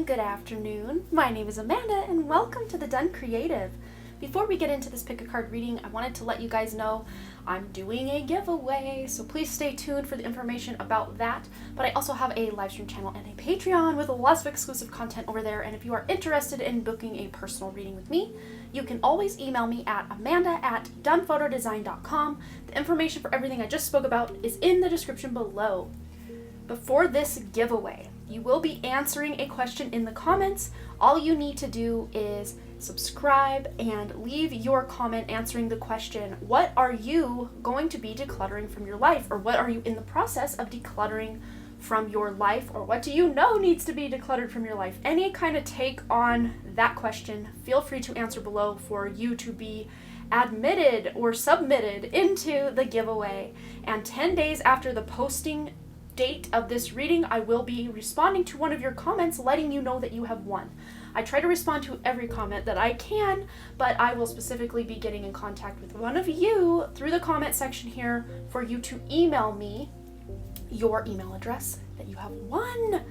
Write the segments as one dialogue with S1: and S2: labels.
S1: good afternoon. My name is Amanda and welcome to the Dunn Creative. Before we get into this pick a card reading, I wanted to let you guys know I'm doing a giveaway, so please stay tuned for the information about that. But I also have a live stream channel and a Patreon with lots of exclusive content over there, and if you are interested in booking a personal reading with me, you can always email me at amanda@dunnphotodesign.com. The information for everything I just spoke about is in the description below. Before this giveaway, you will be answering a question in the comments. All you need to do is subscribe and leave your comment answering the question, what are you going to be decluttering from your life? Or what are you in the process of decluttering from your life? Or what do you know needs to be decluttered from your life? Any kind of take on that question, feel free to answer below for you to be admitted or submitted into the giveaway. And 10 days after the posting date of this reading, I will be responding to one of your comments letting you know that you have won. I try to respond to every comment that I can, but I will specifically be getting in contact with one of you through the comment section here for you to email me your email address that you have won.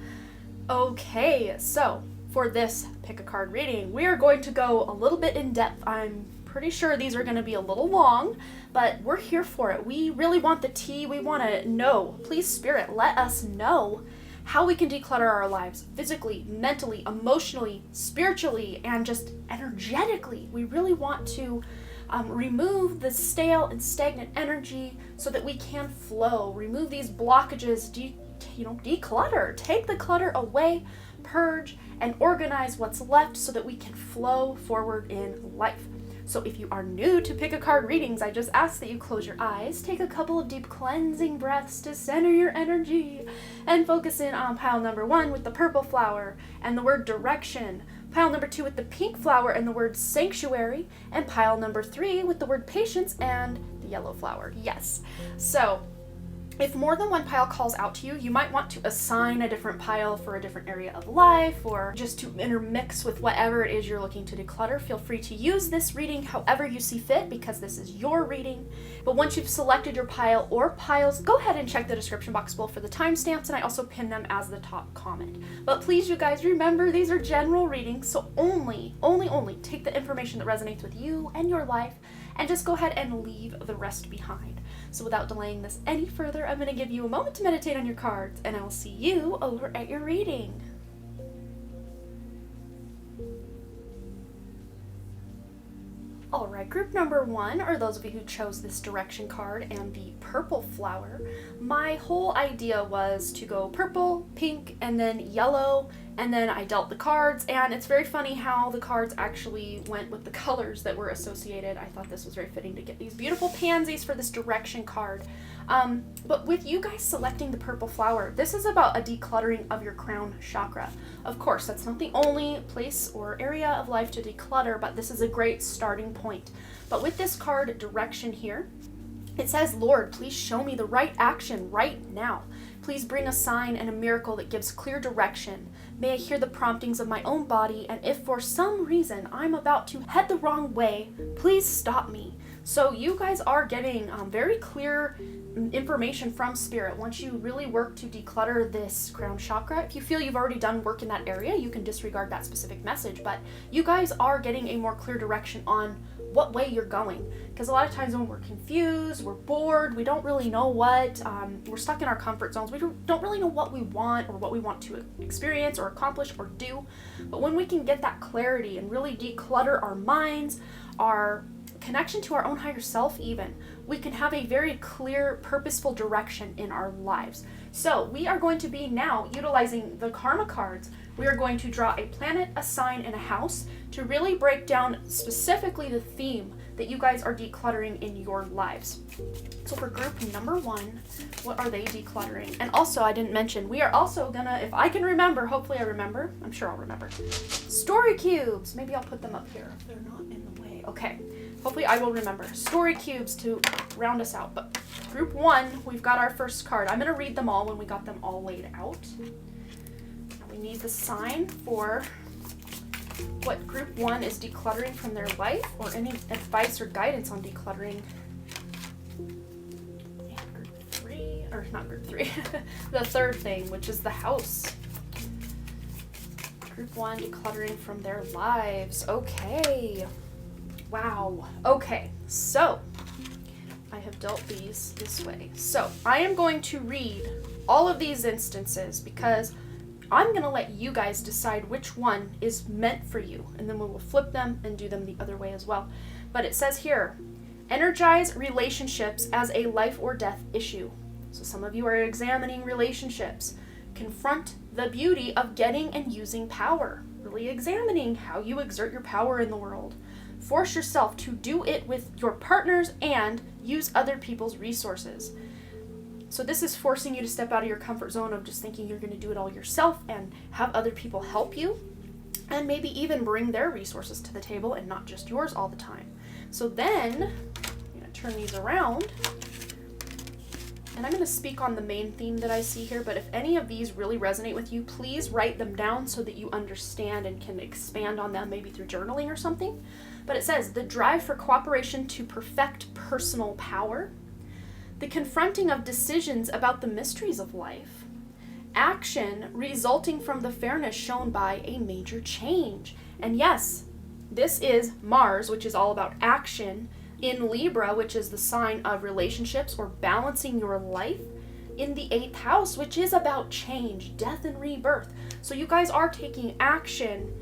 S1: Okay, so for this pick a card reading, we are going to go a little bit in depth. I'm pretty sure these are going to be a little long, but we're here for it. We really want the tea. We want to know. Please, Spirit, let us know how we can declutter our lives physically, mentally, emotionally, spiritually, and just energetically. We really want to remove the stale and stagnant energy so that we can flow, remove these blockages, declutter, take the clutter away, purge, and organize what's left so that we can flow forward in life. So if you are new to pick a card readings, I just ask that you close your eyes, take a couple of deep cleansing breaths to center your energy, and focus in on pile number 1 with the purple flower and the word direction, pile number 2 with the pink flower and the word sanctuary, and pile number 3 with the word patience and the yellow flower. Yes. So if more than one pile calls out to you, you might want to assign a different pile for a different area of life, or just to intermix with whatever it is you're looking to declutter. Feel free to use this reading however you see fit, because this is your reading. But once you've selected your pile or piles, go ahead and check the description box below for the timestamps, and I also pin them as the top comment. But please, you guys, remember these are general readings, so only take the information that resonates with you and your life, and just go ahead and leave the rest behind. So without delaying this any further, I'm going to give you a moment to meditate on your cards, and I will see you over at your reading. Alright, group number 1 are those of you who chose this direction card and the purple flower. My whole idea was to go purple, pink, and then yellow, and then I dealt the cards, and it's very funny how the cards actually went with the colors that were associated. I thought this was very fitting to get these beautiful pansies for this direction card. But with you guys selecting the purple flower, this is about a decluttering of your crown chakra. Of course, that's not the only place or area of life to declutter, but this is a great starting point. But with this card direction here, it says, Lord, please show me the right action right now. Please bring a sign and a miracle that gives clear direction. May I hear the promptings of my own body, and if for some reason I'm about to head the wrong way, please stop me. So you guys are getting very clear information from Spirit. Once you really work to declutter this crown chakra, if you feel you've already done work in that area, you can disregard that specific message, but you guys are getting a more clear direction on what way you're going. Because a lot of times when we're confused, we're bored, we don't really know what, we're stuck in our comfort zones, we don't really know what we want or what we want to experience or accomplish or do. But when we can get that clarity and really declutter our minds, our connection to our own higher self even, we can have a very clear, purposeful direction in our lives. So we are going to be now utilizing the karma cards. We are going to draw a planet, a sign, and a house to really break down specifically the theme that you guys are decluttering in your lives. So for group number 1, what are they decluttering? And also, I didn't mention, we are also gonna, if I can remember, hopefully I remember, I'm sure I'll remember, story cubes. Maybe I'll put them up here if they're not in the way. Okay, hopefully I will remember. Story cubes to round us out. But group 1, we've got our first card. I'm gonna read them all when we got them all laid out. We need the sign for what group 1 is decluttering from their life, or any advice or guidance on decluttering. And group 3, or not group 3, the third thing, which is the house. Group 1, decluttering from their lives. Okay. Wow. Okay, so I have dealt these this way. So I am going to read all of these instances because I'm going to let you guys decide which one is meant for you, and then we will flip them and do them the other way as well. But it says here, energize relationships as a life or death issue. So some of you are examining relationships. Confront the beauty of getting and using power, really examining how you exert your power in the world. Force yourself to do it with your partners and use other people's resources. So this is forcing you to step out of your comfort zone of just thinking you're going to do it all yourself and have other people help you, and maybe even bring their resources to the table and not just yours all the time. So then I'm going to turn these around, and I'm going to speak on the main theme that I see here, but if any of these really resonate with you, please write them down so that you understand and can expand on them, maybe through journaling or something. But it says, the drive for cooperation to perfect personal power, the confronting of decisions about the mysteries of life, action resulting from the fairness shown by a major change. And yes, this is Mars, which is all about action, in Libra, which is the sign of relationships or balancing your life, in the 8th house, which is about change, death, and rebirth. So you guys are taking action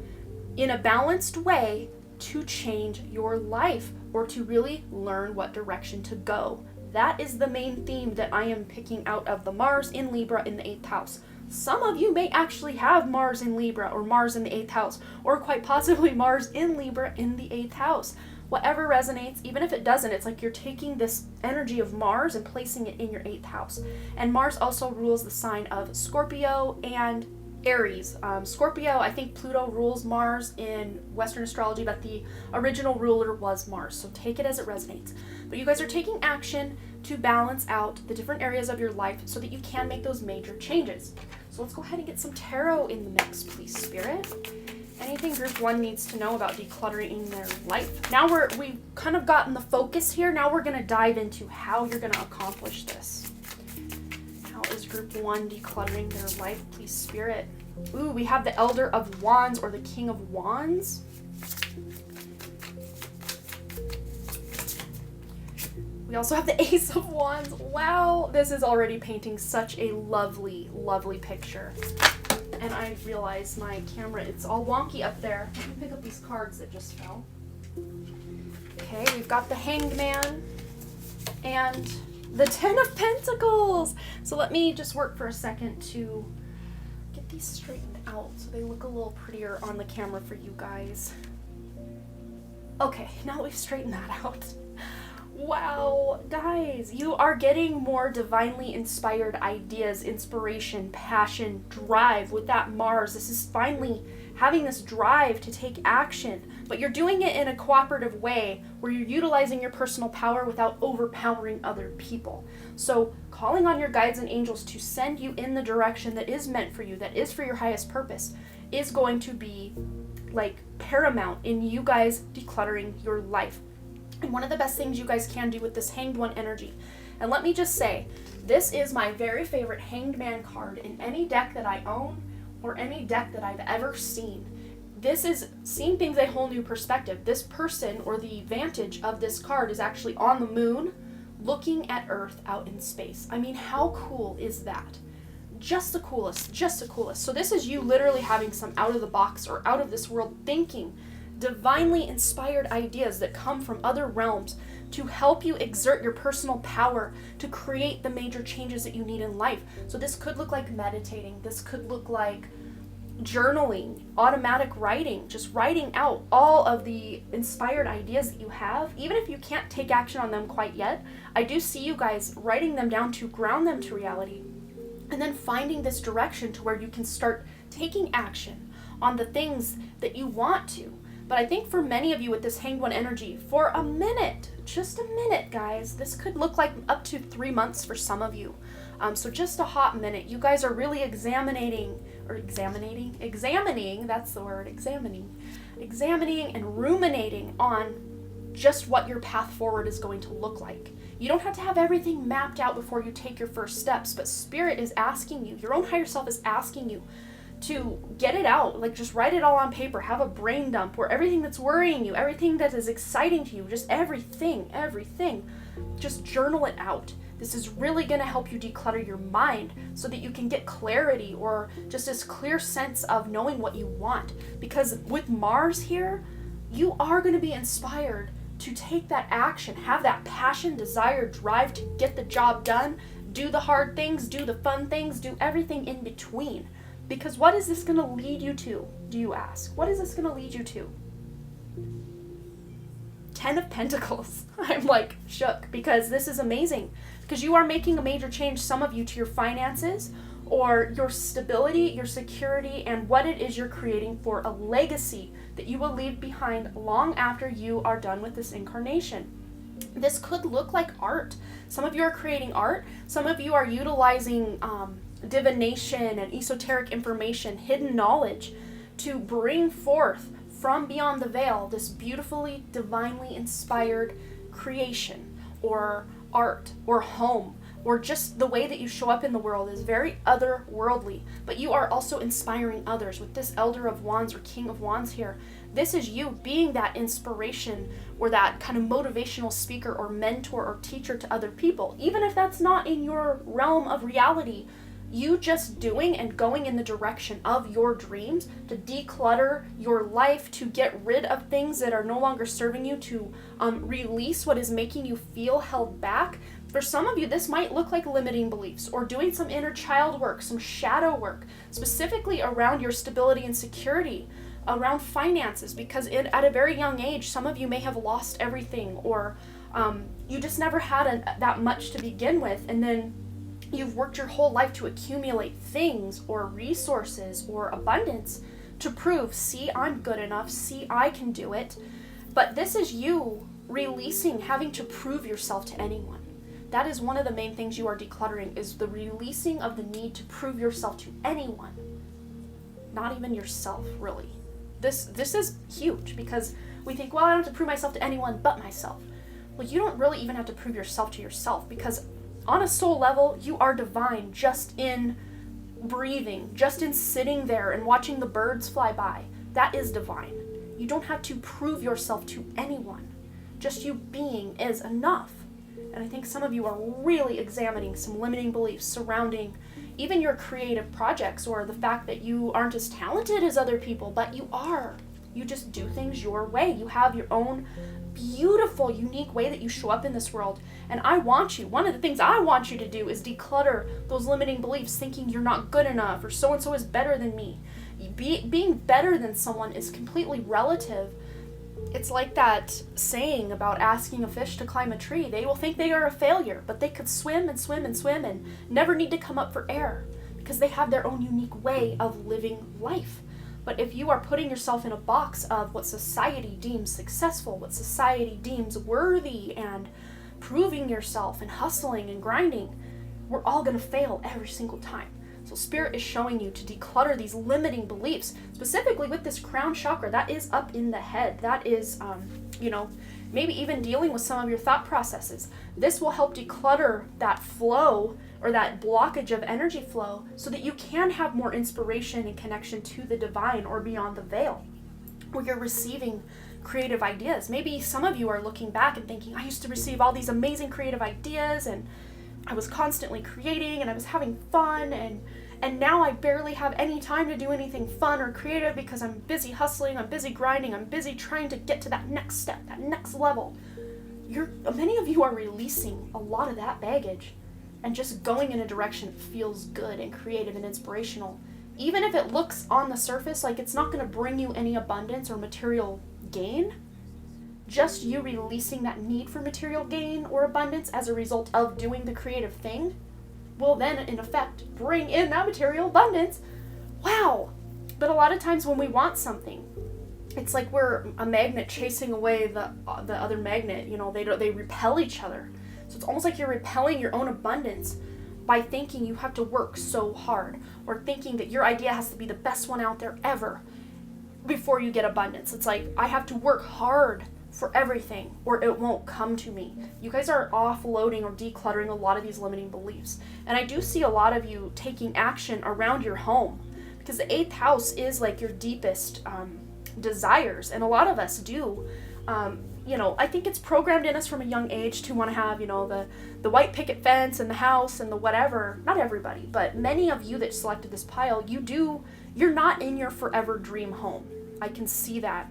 S1: in a balanced way to change your life or to really learn what direction to go. That is the main theme that I am picking out of the Mars in Libra in the 8th house. Some of you may actually have Mars in Libra or Mars in the 8th house, or quite possibly Mars in Libra in the 8th house. Whatever resonates, even if it doesn't, it's like you're taking this energy of Mars and placing it in your 8th house. And Mars also rules the sign of Scorpio and Aries. Scorpio, I think Pluto rules Mars in Western astrology, but the original ruler was Mars. So take it as it resonates. But you guys are taking action to balance out the different areas of your life so that you can make those major changes. So let's go ahead and get some tarot in the mix, please, Spirit. Anything Group 1 needs to know about decluttering in their life. Now we've kind of gotten the focus here. Now we're going to dive into how you're going to accomplish this. How is Group 1 decluttering their life, please, Spirit? Ooh, we have the Elder of Wands or the King of Wands. We also have the Ace of Wands. Wow, this is already painting such a lovely, lovely picture. And I realize my camera, it's all wonky up there. Let me pick up these cards that just fell. Okay, we've got the Hanged Man and the Ten of Pentacles. So let me just work for a second to get these straightened out so they look a little prettier on the camera for you guys. Okay, now that we've straightened that out. Wow, guys, you are getting more divinely inspired ideas, inspiration, passion, drive with that Mars. This is finally having this drive to take action, but you're doing it in a cooperative way where you're utilizing your personal power without overpowering other people. So calling on your guides and angels to send you in the direction that is meant for you, that is for your highest purpose, is going to be like paramount in you guys decluttering your life. And one of the best things you guys can do with this Hanged One energy, and let me just say, this is my very favorite Hanged Man card in any deck that I own or any deck that I've ever seen. This is seeing things a whole new perspective. This person or the vantage of this card is actually on the moon looking at Earth out in space. I mean, how cool is that? Just the coolest, just the coolest. So this is you literally having some out of the box or out of this world thinking, divinely inspired ideas that come from other realms to help you exert your personal power to create the major changes that you need in life. So this could look like meditating. This could look like journaling, automatic writing, just writing out all of the inspired ideas that you have. Even if you can't take action on them quite yet, I do see you guys writing them down to ground them to reality and then finding this direction to where you can start taking action on the things that you want to. But I think for many of you with this Hanged One energy, for a minute, just a minute, guys, this could look like up to 3 months for some of you. So just a hot minute. You guys are really examining, that's the word, examining and ruminating on just what your path forward is going to look like. You don't have to have everything mapped out before you take your first steps, but Spirit is asking you, your own higher self is asking you to get it out. Like, just write it all on paper. Have a brain dump where everything that's worrying you, everything that is exciting to you, just everything, just journal it out. This is really going to help you declutter your mind so that you can get clarity, or just this clear sense of knowing what you want. Because with Mars here, you are going to be inspired to take that action, have that passion, desire, drive to get the job done, do the hard things, do the fun things, do everything in between. Because what is this going to lead you to, do you ask? What is this going to lead you to? 10 of Pentacles. I'm like shook, because this is amazing. Because you are making a major change, some of you, to your finances or your stability, your security, and what it is you're creating for a legacy that you will leave behind long after you are done with this incarnation. This could look like art. Some of you are creating art. Some of you are utilizing divination and esoteric information, hidden knowledge, to bring forth from beyond the veil this beautifully, divinely inspired creation, or art, or home, or just the way that you show up in the world is very otherworldly. But you are also inspiring others with this Elder of Wands or King of Wands here. This is you being that inspiration, or that kind of motivational speaker or mentor or teacher to other people. Even if that's not in your realm of reality, you just doing and going in the direction of your dreams to declutter your life, to get rid of things that are no longer serving you, to release what is making you feel held back. For some of you, this might look like limiting beliefs, or doing some inner child work, some shadow work, specifically around your stability and security, around finances, because at a very young age, some of you may have lost everything, or you just never had that much to begin with, and then you've worked your whole life to accumulate things or resources or abundance to prove, see, I'm good enough, see, I can do it. But this is you releasing having to prove yourself to anyone. That is one of the main things you are decluttering, is the releasing of the need to prove yourself to anyone. Not even yourself, really. This is huge, because we think, well, I don't have to prove myself to anyone but myself. Well, you don't really even have to prove yourself to yourself, because on a soul level, you are divine just in breathing, just in sitting there and watching the birds fly by. That is divine. You don't have to prove yourself to anyone. Just you being is enough. And I think some of you are really examining some limiting beliefs surrounding even your creative projects, or the fact that you aren't as talented as other people, but you are. You just do things your way. You have your own beautiful, unique way that you show up in this world. And one of the things I want you to do is declutter those limiting beliefs, thinking you're not good enough, or so-and-so is better than me. Being better than someone is completely relative. It's like that saying about asking a fish to climb a tree. They will think they are a failure, but they could swim and swim and swim and never need to come up for air, because they have their own unique way of living life. But if you are putting yourself in a box of what society deems successful, what society deems worthy, and proving yourself and hustling and grinding, we're all going to fail every single time. So Spirit is showing you to declutter these limiting beliefs, specifically with this crown chakra. That is up in the head. That is, maybe even dealing with some of your thought processes. This will help declutter that flow, or that blockage of energy flow, so that you can have more inspiration and connection to the divine, or beyond the veil, where you're receiving creative ideas. Maybe some of you are looking back and thinking, I used to receive all these amazing creative ideas, and I was constantly creating, and I was having fun, and now I barely have any time to do anything fun or creative, because I'm busy hustling, I'm busy grinding, I'm busy trying to get to that next step, that next level. Many of you are releasing a lot of that baggage and just going in a direction that feels good and creative and inspirational. Even if it looks on the surface like it's not going to bring you any abundance or material gain, just you releasing that need for material gain or abundance as a result of doing the creative thing will then, in effect, bring in that material abundance. Wow! But a lot of times when we want something, it's like we're a magnet chasing away the other magnet. They repel each other. So it's almost like you're repelling your own abundance by thinking you have to work so hard, or thinking that your idea has to be the best one out there ever before you get abundance. It's like, I have to work hard for everything or it won't come to me. You guys are offloading or decluttering a lot of these limiting beliefs. And I do see a lot of you taking action around your home, because the 8th house is like your deepest desires, and a lot of us do. I think it's programmed in us from a young age to want to have, the white picket fence and the house and the whatever. Not everybody, but many of you that selected this pile, you're not in your forever dream home. I can see that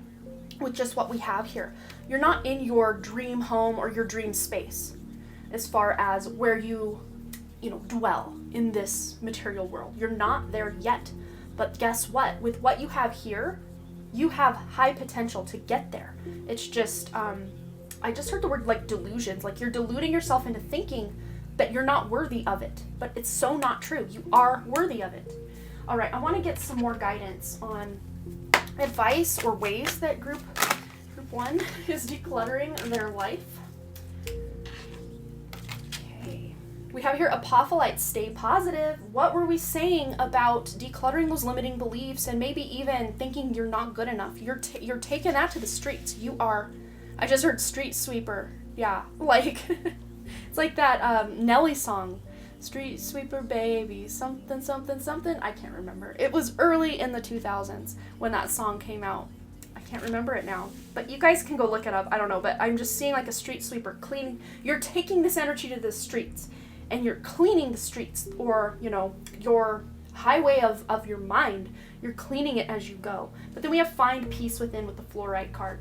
S1: with just what we have here. You're not in your dream home or your dream space as far as where you dwell in this material world. You're not there yet. But guess what? With what you have here, you have high potential to get there. It's just, I just heard the word like delusions. Like you're deluding yourself into thinking that you're not worthy of it. But it's so not true. You are worthy of it. All right, I want to get some more guidance on advice or ways that group 1 is decluttering their life. Okay. We have here Apophylites, stay positive. What were we saying about decluttering those limiting beliefs and maybe even thinking you're not good enough? You're taking that to the streets. You are, I just heard street sweeper. Yeah, like, it's like that Nelly song. Street sweeper baby, something, something, something. I can't remember. It was early in the 2000s when that song came out. I can't remember it now. But you guys can go look it up. I don't know. But I'm just seeing like a street sweeper cleaning. You're taking this energy to the streets. And you're cleaning the streets. Or, your highway of your mind. You're cleaning it as you go. But then we have find peace within with the fluorite card.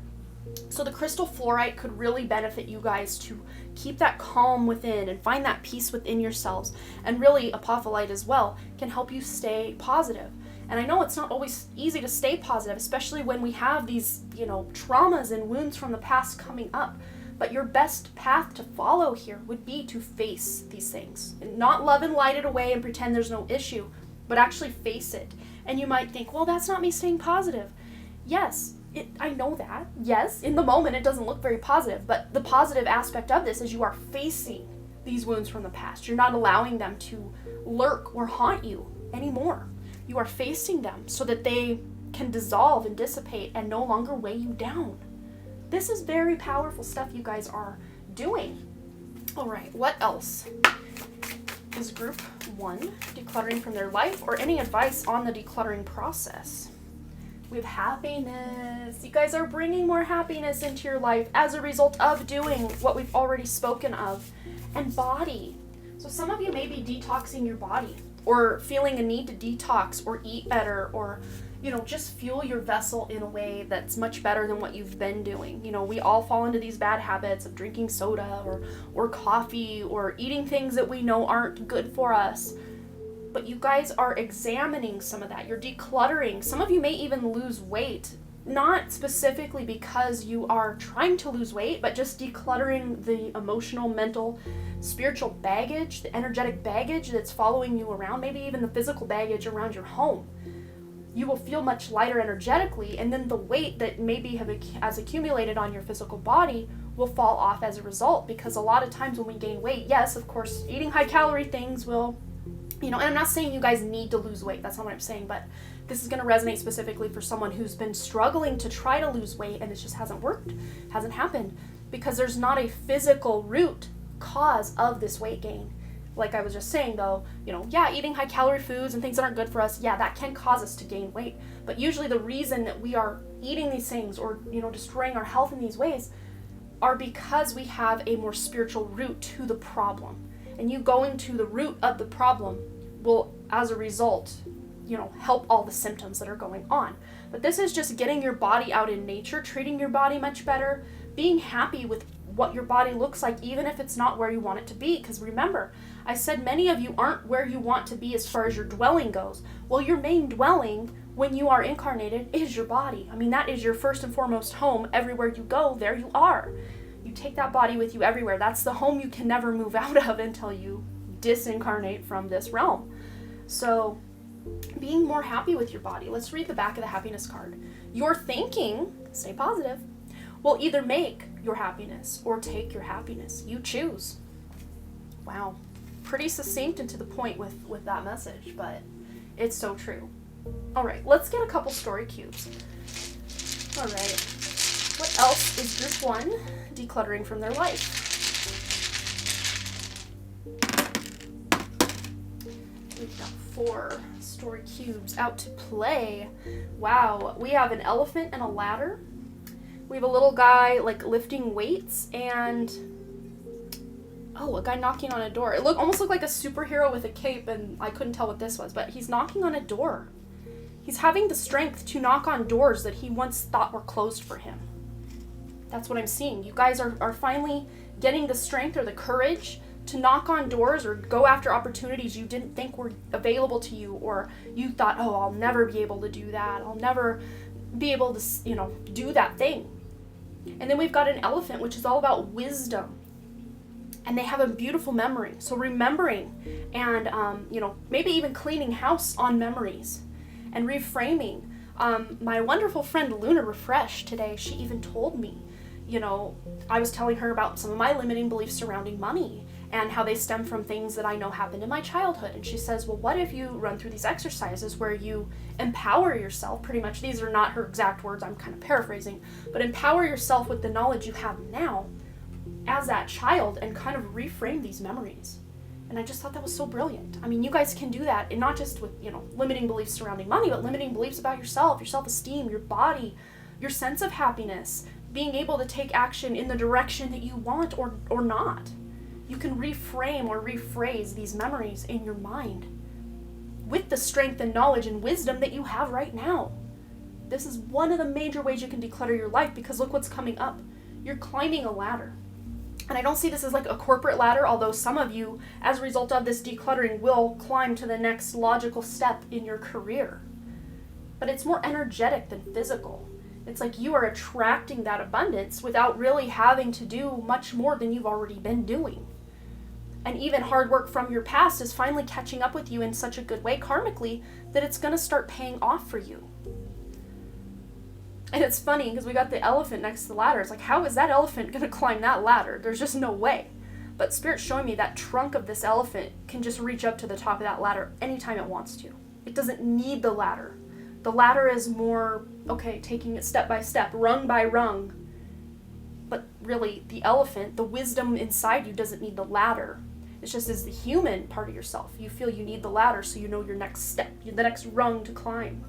S1: So the crystal fluorite could really benefit you guys to keep that calm within and find that peace within yourselves. And really, apophyllite as well can help you stay positive. And I know it's not always easy to stay positive, especially when we have these, traumas and wounds from the past coming up. But your best path to follow here would be to face these things. And not love and light it away and pretend there's no issue, but actually face it. And you might think, well, that's not me staying positive. Yes. I know that. Yes, in the moment it doesn't look very positive, but the positive aspect of this is you are facing these wounds from the past. You're not allowing them to lurk or haunt you anymore. You are facing them so that they can dissolve and dissipate and no longer weigh you down. This is very powerful stuff you guys are doing. All right, what else is group 1 decluttering from their life, or any advice on the decluttering process? With happiness. You guys are bringing more happiness into your life as a result of doing what we've already spoken of. And body. So some of you may be detoxing your body or feeling a need to detox or eat better or, just fuel your vessel in a way that's much better than what you've been doing. We all fall into these bad habits of drinking soda or coffee or eating things that we know aren't good for us. But you guys are examining some of that. You're decluttering. Some of you may even lose weight, not specifically because you are trying to lose weight, but just decluttering the emotional, mental, spiritual baggage, the energetic baggage that's following you around, maybe even the physical baggage around your home. You will feel much lighter energetically, and then the weight that maybe has accumulated on your physical body will fall off as a result, because a lot of times when we gain weight, yes, of course, eating high-calorie things will... and I'm not saying you guys need to lose weight. That's not what I'm saying. But this is going to resonate specifically for someone who's been struggling to try to lose weight and it just hasn't worked, hasn't happened. Because there's not a physical root cause of this weight gain. Like I was just saying though, eating high calorie foods and things that aren't good for us, that can cause us to gain weight. But usually the reason that we are eating these things or, destroying our health in these ways are because we have a more spiritual root to the problem. And you going to the root of the problem will, as a result, help all the symptoms that are going on. But this is just getting your body out in nature, treating your body much better, being happy with what your body looks like, even if it's not where you want it to be. Because remember, I said many of you aren't where you want to be as far as your dwelling goes. Well, your main dwelling when you are incarnated is your body. I mean, that is your first and foremost home. Everywhere you go, there you are. You take that body with you everywhere. That's the home you can never move out of until you disincarnate from this realm. So being more happy with your body. Let's read the back of the happiness card. Your thinking, stay positive, will either make your happiness or take your happiness. You choose. Wow. Pretty succinct and to the point with that message, but it's so true. All right, let's get a couple story cubes. All right. What else is group 1 decluttering from their life? We've got 4 story cubes out to play. Wow, we have an elephant and a ladder. We have a little guy like lifting weights and a guy knocking on a door. It almost looked like a superhero with a cape, and I couldn't tell what this was, but he's knocking on a door. He's having the strength to knock on doors that he once thought were closed for him. That's what I'm seeing. You guys are finally getting the strength or the courage to knock on doors or go after opportunities you didn't think were available to you, or you thought, oh, I'll never be able to do that. I'll never be able to, do that thing. And then we've got an elephant, which is all about wisdom. And they have a beautiful memory. So remembering and, maybe even cleaning house on memories and reframing. My wonderful friend Luna Refresh today, she even told me, I was telling her about some of my limiting beliefs surrounding money and how they stem from things that I know happened in my childhood. And she says, well, what if you run through these exercises where you empower yourself, pretty much, these are not her exact words, I'm kind of paraphrasing, but empower yourself with the knowledge you have now as that child and kind of reframe these memories. And I just thought that was so brilliant. I mean, you guys can do that, and not just with, limiting beliefs surrounding money, but limiting beliefs about yourself, your self-esteem, your body, your sense of happiness, being able to take action in the direction that you want or not. You can reframe or rephrase these memories in your mind with the strength and knowledge and wisdom that you have right now. This is one of the major ways you can declutter your life, because look what's coming up. You're climbing a ladder. And I don't see this as like a corporate ladder, although some of you, as a result of this decluttering, will climb to the next logical step in your career. But it's more energetic than physical. It's like you are attracting that abundance without really having to do much more than you've already been doing. And even hard work from your past is finally catching up with you in such a good way karmically that it's going to start paying off for you. And it's funny because we got the elephant next to the ladder. It's like, how is that elephant going to climb that ladder? There's just no way. But Spirit's showing me that trunk of this elephant can just reach up to the top of that ladder anytime it wants to. It doesn't need the ladder. The ladder is more, taking it step by step, rung by rung. But really, the elephant, the wisdom inside you doesn't need the ladder. It's just as the human part of yourself. You feel you need the ladder so you know your next step, the next rung to climb.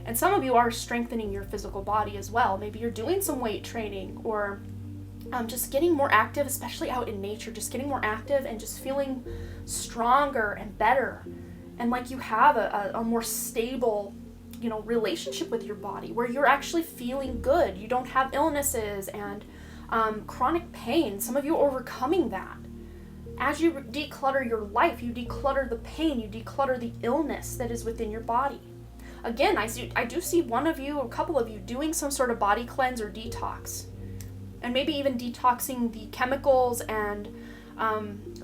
S1: And some of you are strengthening your physical body as well. Maybe you're doing some weight training or just getting more active, especially out in nature, just getting more active and just feeling stronger and better. And like you have a more stable, relationship with your body where you're actually feeling good. You don't have illnesses and chronic pain. Some of you are overcoming that. As you declutter your life, you declutter the pain, you declutter the illness that is within your body. Again, I do see one of you, or a couple of you, doing some sort of body cleanse or detox. And maybe even detoxing the chemicals and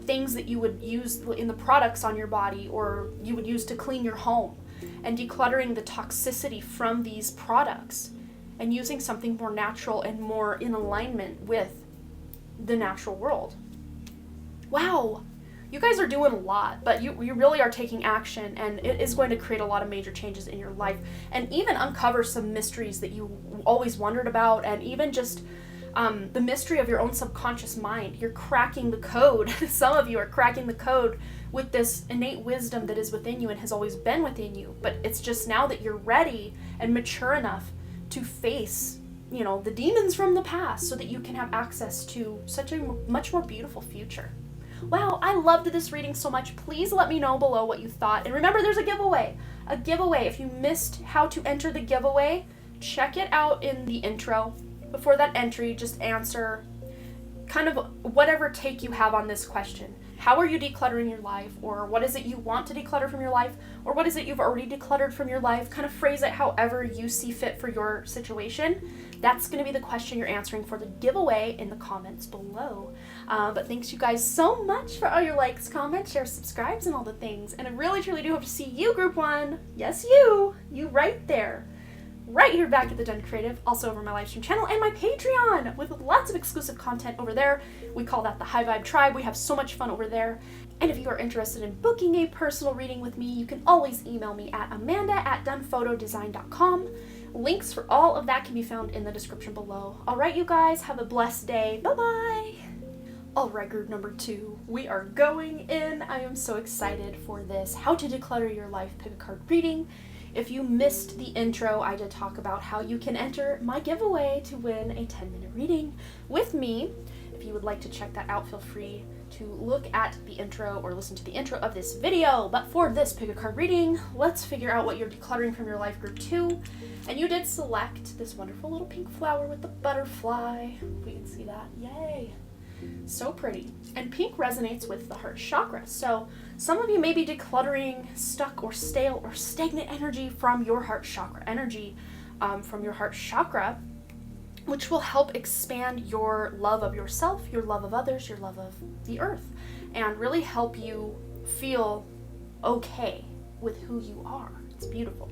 S1: things that you would use in the products on your body or you would use to clean your home. And decluttering the toxicity from these products and using something more natural and more in alignment with the natural world. Wow! You guys are doing a lot, but you really are taking action, and it is going to create a lot of major changes in your life and even uncover some mysteries that you always wondered about, and even just the mystery of your own subconscious mind. You're cracking the code. Some of you are cracking the code with this innate wisdom that is within you and has always been within you, but it's just now that you're ready and mature enough to face, the demons from the past so that you can have access to such a much more beautiful future. Wow, I loved this reading so much. Please let me know below what you thought. And remember, there's a giveaway. If you missed how to enter the giveaway, check it out in the intro. Before that entry, just answer kind of whatever take you have on this question. How are you decluttering your life? Or what is it you want to declutter from your life? Or what is it you've already decluttered from your life? Kind of phrase it however you see fit for your situation. That's going to be the question you're answering for the giveaway in the comments below. But thanks you guys so much for all your likes, comments, shares, subscribes, and all the things. And I really, truly do hope to see you, Group 1. Yes, you right there. Right here back at the Dunn Creative, also over my live stream channel and my Patreon with lots of exclusive content over there. We call that the High Vibe Tribe. We have so much fun over there. And if you are interested in booking a personal reading with me, you can always email me at amanda@dunnphotodesign.com. Links for all of that can be found in the description below. All right, you guys, have a blessed day. Bye-bye. Alright, group number 2, we are going in. I am so excited for this How to Declutter Your Life pick a card reading. If you missed the intro, I did talk about how you can enter my giveaway to win a 10-minute reading with me. If you would like to check that out, feel free to look at the intro or listen to the intro of this video. But for this pick a card reading, let's figure out what you're decluttering from your life, group 2. And you did select this wonderful little pink flower with the butterfly. We can see that. Yay! So pretty. And pink resonates with the heart chakra. So some of you may be decluttering stuck or stale or stagnant energy from your heart chakra which will help expand your love of yourself, your love of others, your love of the earth, and really help you feel okay with who you are. It's beautiful.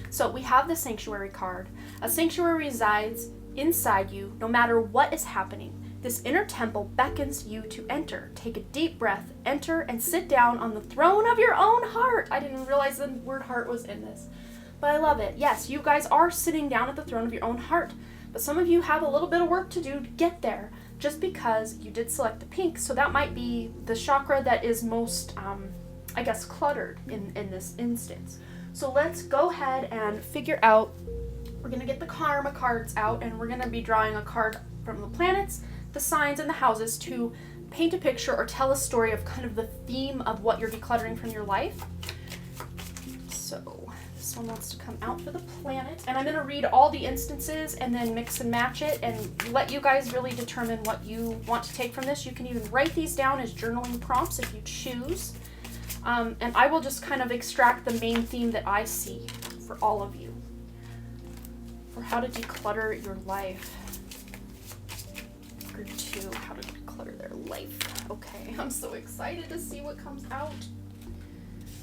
S1: So we have the sanctuary card. A sanctuary resides inside you no matter what is happening. This inner temple beckons you to enter. Take a deep breath, enter, and sit down on the throne of your own heart. I didn't realize the word heart was in this, but I love it. Yes, you guys are sitting down at the throne of your own heart, but some of you have a little bit of work to do to get there, just because you did select the pink, so that might be the chakra that is most, cluttered in this instance. So let's go ahead and figure out, we're going to get the karma cards out, and we're going to be drawing a card from the planets, the signs, and the houses to paint a picture or tell a story of kind of the theme of what you're decluttering from your life. So this one wants to come out for the planet, and I'm going to read all the instances and then mix and match it and let you guys really determine what you want to take from this. You can even write these down as journaling prompts if you choose, and I will just kind of extract the main theme that I see for all of you for how to declutter your life. Group 2, how to declutter their life. Okay, I'm so excited to see what comes out.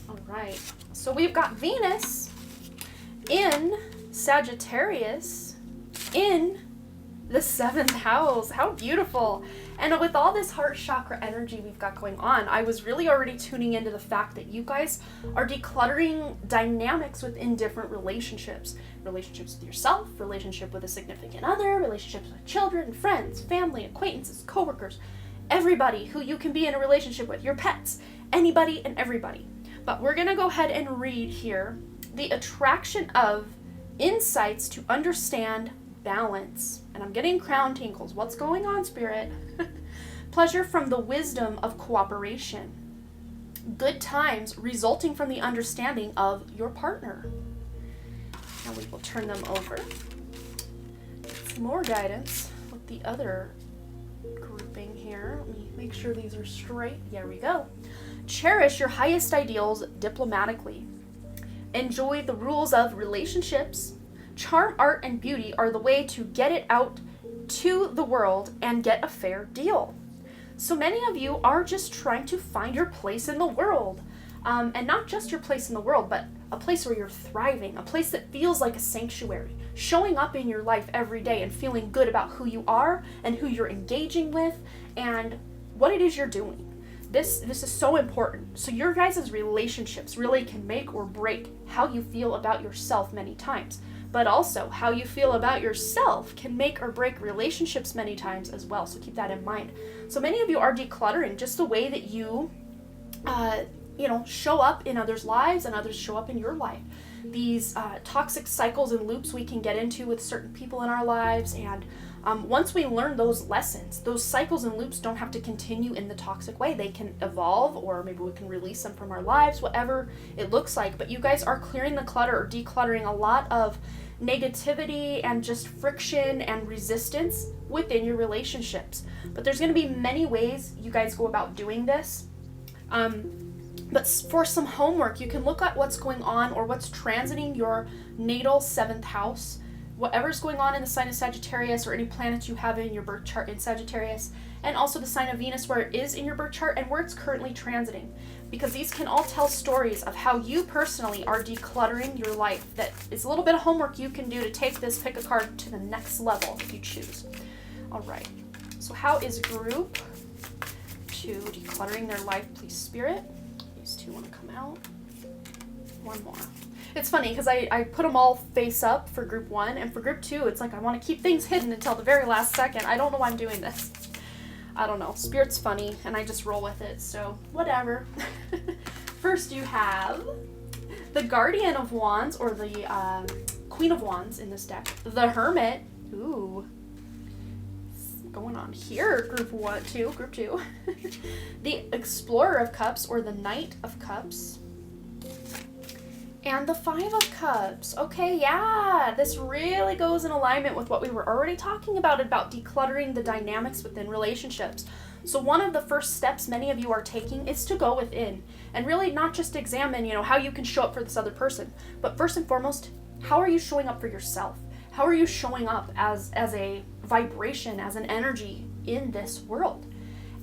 S1: All right, so we've got Venus in Sagittarius in the 7th house. How beautiful. And with all this heart chakra energy we've got going on, I was really already tuning into the fact that you guys are decluttering dynamics within different relationships. Relationships with yourself, relationship with a significant other, relationships with children, friends, family, acquaintances, coworkers, everybody who you can be in a relationship with, your pets, anybody and everybody. But we're going to go ahead and read here the attraction of insights to understand balance. And I'm getting crown tingles. What's going on, Spirit? Pleasure from the wisdom of cooperation. Good times resulting from the understanding of your partner. Now we will turn them over. Some more guidance with the other grouping here. Let me make sure these are straight. There we go. Cherish your highest ideals diplomatically. Enjoy the rules of relationships. Charm, art, and beauty are the way to get it out to the world and get a fair deal. So many of you are just trying to find your place in the world. And not just your place in the world, but a place where you're thriving, a place that feels like a sanctuary, showing up in your life every day and feeling good about who you are and who you're engaging with and what it is you're doing. This is so important. So your guys' relationships really can make or break how you feel about yourself many times. But also, how you feel about yourself can make or break relationships many times as well. So keep that in mind. So many of you are decluttering just the way that you, show up in others' lives and others show up in your life. These toxic cycles and loops we can get into with certain people in our lives. And once we learn those lessons, those cycles and loops don't have to continue in the toxic way. They can evolve, or maybe we can release them from our lives, whatever it looks like. But you guys are clearing the clutter or decluttering a lot of negativity and just friction and resistance within your relationships. But there's going to be many ways you guys go about doing this. But for some homework, you can look at what's going on or what's transiting your natal 7th house, whatever's going on in the sign of Sagittarius or any planets you have in your birth chart in Sagittarius, and also the sign of Venus where it is in your birth chart and where it's currently transiting. Because these can all tell stories of how you personally are decluttering your life. That is a little bit of homework you can do to take this pick a card to the next level if you choose. All right, so how is group 2 decluttering their life, please, Spirit? These two want to come out. One more. It's funny because I put them all face up for group 1, and for group 2, it's like I want to keep things hidden until the very last second. I don't know why I'm doing this. I don't know, Spirit's funny, and I just roll with it, so whatever. First you have the Guardian of Wands, or the Queen of Wands in this deck. The Hermit. Ooh. What's going on here? Group 2. The Explorer of Cups, or the Knight of Cups. And the Five of Cups. Okay, yeah, this really goes in alignment with what we were already talking about decluttering the dynamics within relationships. So one of the first steps many of you are taking is to go within and really not just examine, how you can show up for this other person, but first and foremost, how are you showing up for yourself? How are you showing up as a vibration, as an energy in this world?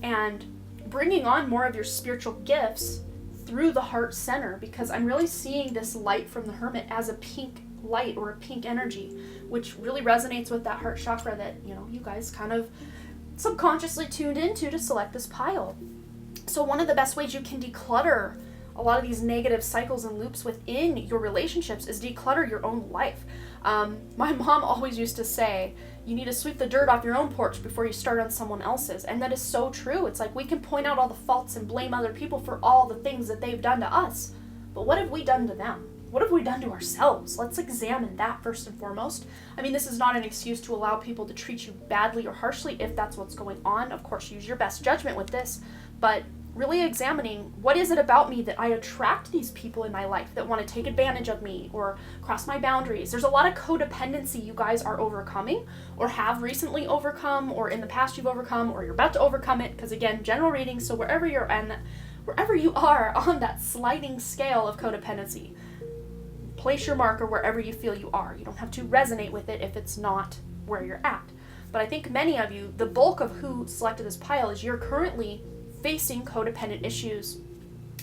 S1: And bringing on more of your spiritual gifts through the heart center, because I'm really seeing this light from the Hermit as a pink light or a pink energy, which really resonates with that heart chakra that, you guys kind of subconsciously tuned into to select this pile. So one of the best ways you can declutter a lot of these negative cycles and loops within your relationships is declutter your own life. My mom always used to say, you need to sweep the dirt off your own porch before you start on someone else's. And that is so true. It's like we can point out all the faults and blame other people for all the things that they've done to us. But what have we done to them? What have we done to ourselves? Let's examine that first and foremost. I mean, this is not an excuse to allow people to treat you badly or harshly if that's what's going on. Of course, use your best judgment with this, but really examining what is it about me that I attract these people in my life that want to take advantage of me or cross my boundaries. There's a lot of codependency you guys are overcoming or have recently overcome, or in the past you've overcome, or you're about to overcome it, because again, general reading, so wherever you are on that sliding scale of codependency, place your marker wherever you feel you are. You don't have to resonate with it if it's not where you're at. But I think many of you, the bulk of who selected this pile, is you're currently facing codependent issues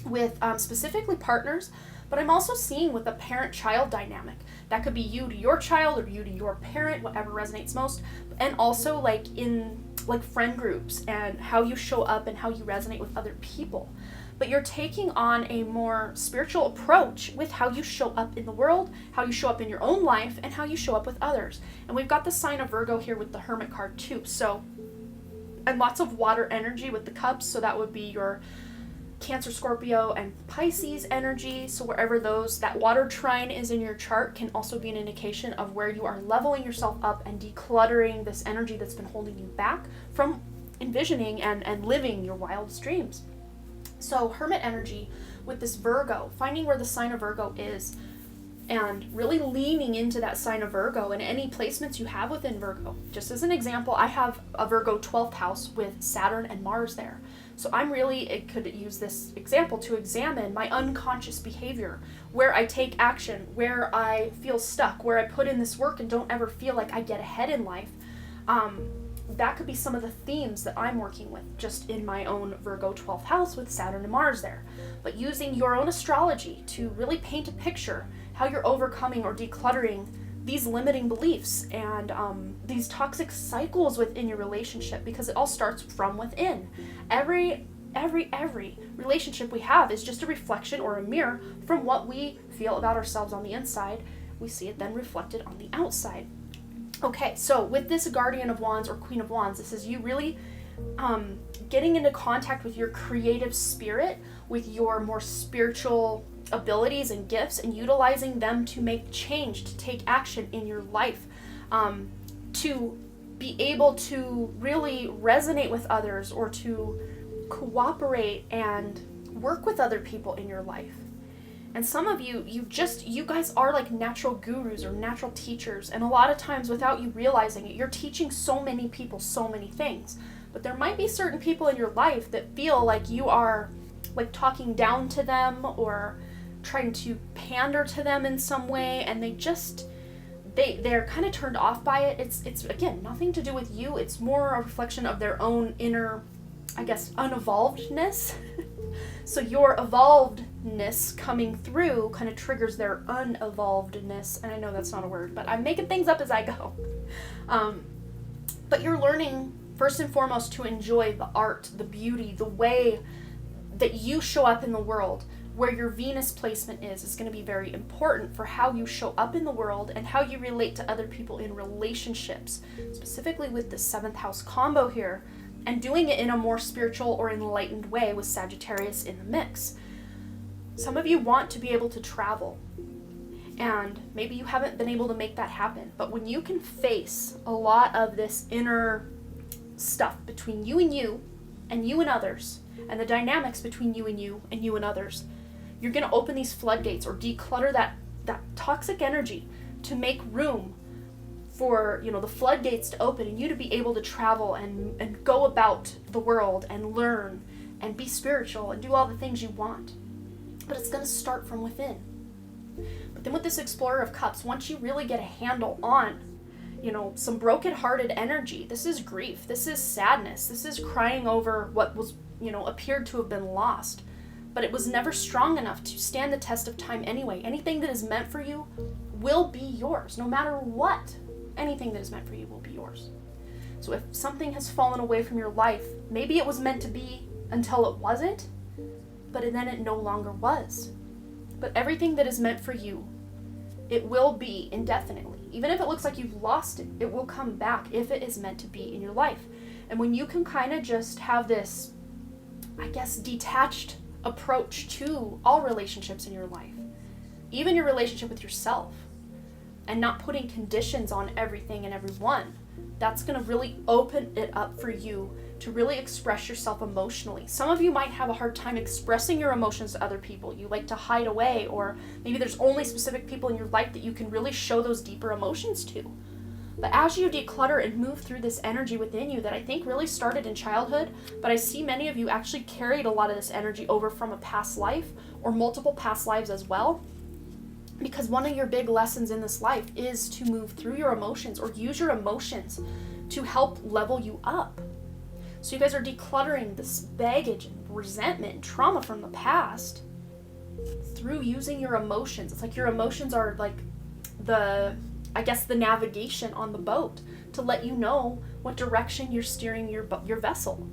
S1: with specifically partners, but I'm also seeing with a parent-child dynamic. That could be you to your child or you to your parent, whatever resonates most, and also in friend groups and how you show up and how you resonate with other people. But you're taking on a more spiritual approach with how you show up in the world, how you show up in your own life, and how you show up with others. And we've got the sign of Virgo here with the Hermit card too. And lots of water energy with the cups, so that would be your Cancer, Scorpio, and Pisces energy. So wherever that water trine is in your chart can also be an indication of where you are leveling yourself up and decluttering this energy that's been holding you back from envisioning and living your wildest dreams. So Hermit energy with this Virgo, finding where the sign of Virgo is, and really leaning into that sign of Virgo and any placements you have within Virgo. Just as an example, I have a Virgo 12th house with Saturn and Mars there. So it could use this example to examine my unconscious behavior, where I take action, where I feel stuck, where I put in this work and don't ever feel like I get ahead in life. That could be some of the themes that I'm working with just in my own Virgo 12th house with Saturn and Mars there. But using your own astrology to really paint a picture how you're overcoming or decluttering these limiting beliefs and these toxic cycles within your relationship, because it all starts from within. Every relationship we have is just a reflection or a mirror from what we feel about ourselves on the inside. We see it then reflected on the outside. Okay, so with this Guardian of Wands or Queen of Wands, this is you really getting into contact with your creative spirit, with your more spiritual abilities and gifts, and utilizing them to make change, to take action in your life, to be able to really resonate with others or to cooperate and work with other people in your life. And some of you guys are like natural gurus or natural teachers, and a lot of times without you realizing it, you're teaching so many people so many things. But there might be certain people in your life that feel like you are like talking down to them or trying to pander to them in some way, and they're kind of turned off by it. It's again nothing to do with you. It's more a reflection of their own inner, I guess, unevolvedness. So your evolvedness coming through kind of triggers their unevolvedness. And I know that's not a word, but I'm making things up as I go. But you're learning first and foremost to enjoy the art, the beauty, the way that you show up in the world. Where your Venus placement is going to be very important for how you show up in the world and how you relate to other people in relationships. Specifically with the 7th house combo here, and doing it in a more spiritual or enlightened way with Sagittarius in the mix. Some of you want to be able to travel, and maybe you haven't been able to make that happen. But when you can face a lot of this inner stuff between you and others, and the dynamics between you and others, you're going to open these floodgates or declutter that toxic energy to make room for, the floodgates to open and you to be able to travel and go about the world and learn and be spiritual and do all the things you want. But it's going to start from within. But then with this Explorer of Cups, once you really get a handle on, some broken-hearted energy, this is grief, this is sadness, this is crying over what was, appeared to have been lost. But it was never strong enough to stand the test of time anyway. Anything that is meant for you will be yours, no matter what. Anything that is meant for you will be yours. So if something has fallen away from your life, maybe it was meant to be until it wasn't, but then it no longer was. But everything that is meant for you, it will be indefinitely. Even if it looks like you've lost it, it will come back if it is meant to be in your life. And when you can kind of just have this, detached approach to all relationships in your life, even your relationship with yourself, and not putting conditions on everything and everyone, that's going to really open it up for you to really express yourself emotionally. Some of you might have a hard time expressing your emotions to other people. You like to hide away, or maybe there's only specific people in your life that you can really show those deeper emotions to. But as you declutter and move through this energy within you that I think really started in childhood, but I see many of you actually carried a lot of this energy over from a past life or multiple past lives as well. Because one of your big lessons in this life is to move through your emotions or use your emotions to help level you up. So you guys are decluttering this baggage and resentment and trauma from the past through using your emotions. It's like your emotions are like the navigation on the boat to let you know what direction you're steering your vessel.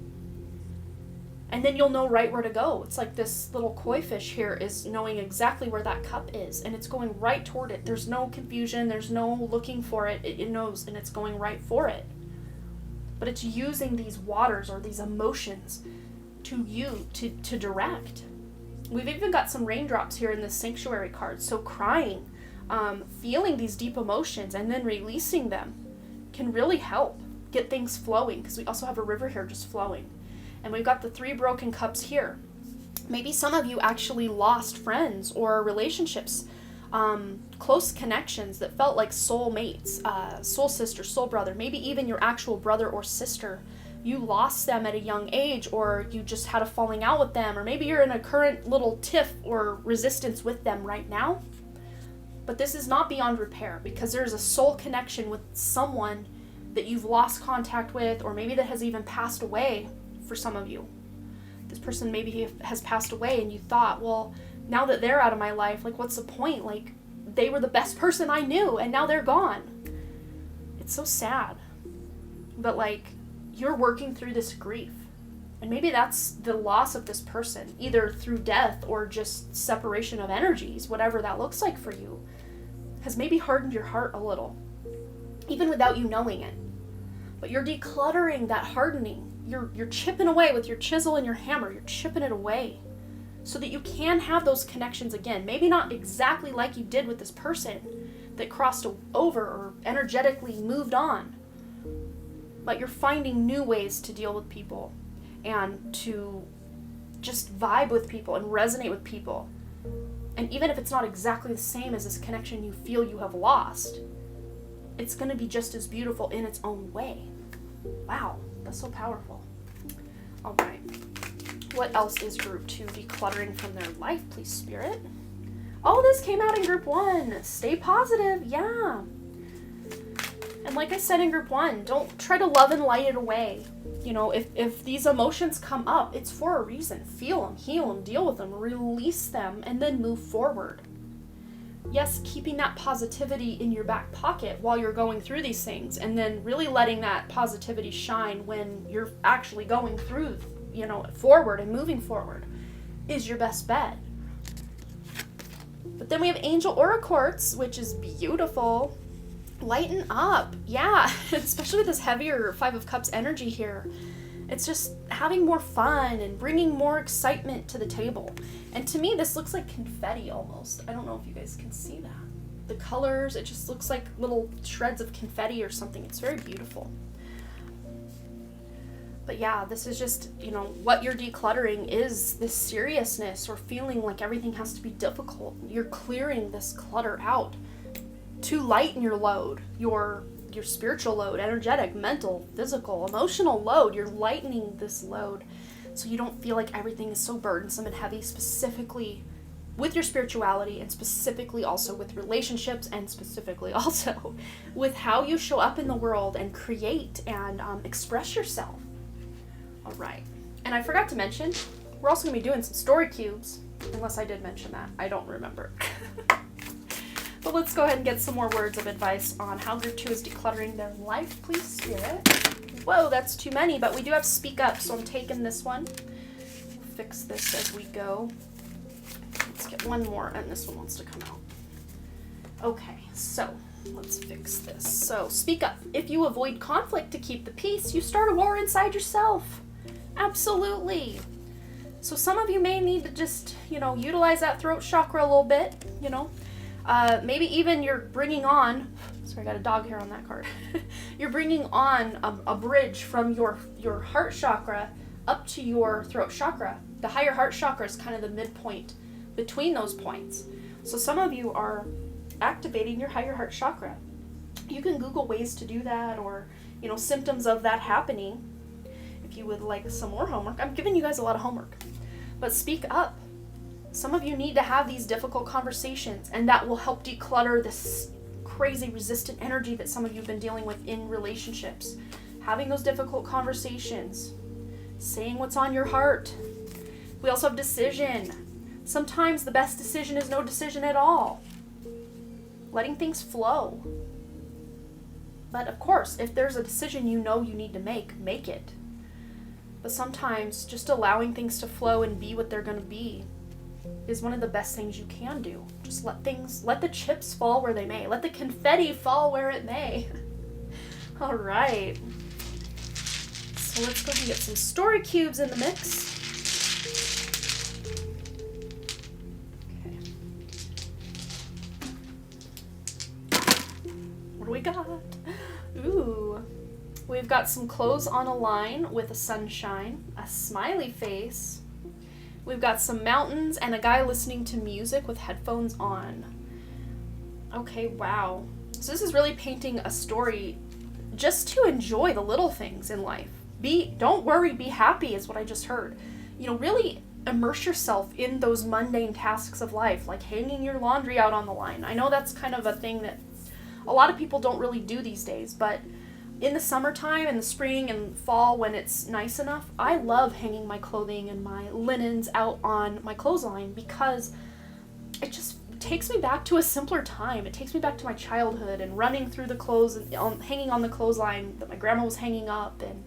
S1: And then you'll know right where to go. It's like this little koi fish here is knowing exactly where that cup is, and it's going right toward it. There's no confusion. There's no looking for it. It knows, and it's going right for it. But it's using these waters or these emotions to direct. We've even got some raindrops here in this sanctuary card. So crying, feeling these deep emotions and then releasing them can really help get things flowing, because we also have a river here just flowing. And we've got the 3 broken cups here. Maybe some of you actually lost friends or relationships, close connections that felt like soul mates, soul sister, soul brother, maybe even your actual brother or sister. You lost them at a young age, or you just had a falling out with them, or maybe you're in a current little tiff or resistance with them right now. But this is not beyond repair, because there's a soul connection with someone that you've lost contact with, or maybe that has even passed away. For some of you, this person maybe has passed away, and you thought, well, now that they're out of my life, like, what's the point? Like, they were the best person I knew, and now they're gone. It's so sad. But like, you're working through this grief, and maybe that's the loss of this person, either through death or just separation of energies, whatever that looks like for you, has maybe hardened your heart a little, even without you knowing it. But you're decluttering that hardening. You're chipping away with your chisel and your hammer. You're chipping it away so that you can have those connections again. Maybe not exactly like you did with this person that crossed over or energetically moved on, but you're finding new ways to deal with people and to just vibe with people and resonate with people. And even if it's not exactly the same as this connection you feel you have lost, it's going to be just as beautiful in its own way. Wow. That's so powerful. All right. What else is group 2 decluttering from their life, please, Spirit? Oh, this came out in group 1. Stay positive. Yeah. And like I said in group 1, don't try to love and light it away. If these emotions come up, it's for a reason. Feel them, heal them, deal with them, release them, and then move forward. Yes, keeping that positivity in your back pocket while you're going through these things, and then really letting that positivity shine when you're actually going through, forward and moving forward is your best bet. But then we have Angel Aura Quartz, which is beautiful. Lighten up. Yeah, especially with this heavier 5 of Cups energy here. It's just having more fun and bringing more excitement to the table. And to me, this looks like confetti almost. I don't know if you guys can see that. The colors, it just looks like little shreds of confetti or something. It's very beautiful. But yeah, this is just, what you're decluttering is this seriousness or feeling like everything has to be difficult. You're clearing this clutter out to lighten your load, your spiritual load, energetic, mental, physical, emotional load. You're lightening this load so you don't feel like everything is so burdensome and heavy, specifically with your spirituality and specifically also with relationships and specifically also with how you show up in the world and create and express yourself. All right. And I forgot to mention, we're also going to be doing some story cubes, unless I did mention that. I don't remember. But let's go ahead and get some more words of advice on how group 2 is decluttering their life, please, Spirit. Whoa, that's too many, but we do have speak up, so I'm taking this one. We'll fix this as we go. Let's get one more, and this one wants to come out. Okay, so let's fix this. So, speak up. If you avoid conflict to keep the peace, you start a war inside yourself. Absolutely. So some of you may need to just, utilize that throat chakra a little bit, maybe even you're bringing on, sorry, I got a dog hair on that card. You're bringing on a bridge from your heart chakra up to your throat chakra. The higher heart chakra is kind of the midpoint between those points. So some of you are activating your higher heart chakra. You can Google ways to do that or, symptoms of that happening. If you would like some more homework, I'm giving you guys a lot of homework, but speak up. Some of you need to have these difficult conversations, and that will help declutter this crazy resistant energy that some of you have been dealing with in relationships. Having those difficult conversations, saying what's on your heart. We also have decision. Sometimes the best decision is no decision at all. Letting things flow. But of course, if there's a decision you need to make it. But sometimes just allowing things to flow and be what they're going to be is one of the best things you can do. Just let the chips fall where they may. Let the confetti fall where it may. All right. So let's go ahead and get some story cubes in the mix. Okay. What do we got? Ooh. We've got some clothes on a line with a sunshine, a smiley face. We've got some mountains and a guy listening to music with headphones on. Okay, wow. So this is really painting a story just to enjoy the little things in life. Don't worry, be happy is what I just heard. Really immerse yourself in those mundane tasks of life, like hanging your laundry out on the line. I know that's kind of a thing that a lot of people don't really do these days, but in the summertime and the spring and fall when it's nice enough, I love hanging my clothing and my linens out on my clothesline because it just takes me back to a simpler time. It takes me back to my childhood and running through the clothes and hanging on the clothesline that my grandma was hanging up and,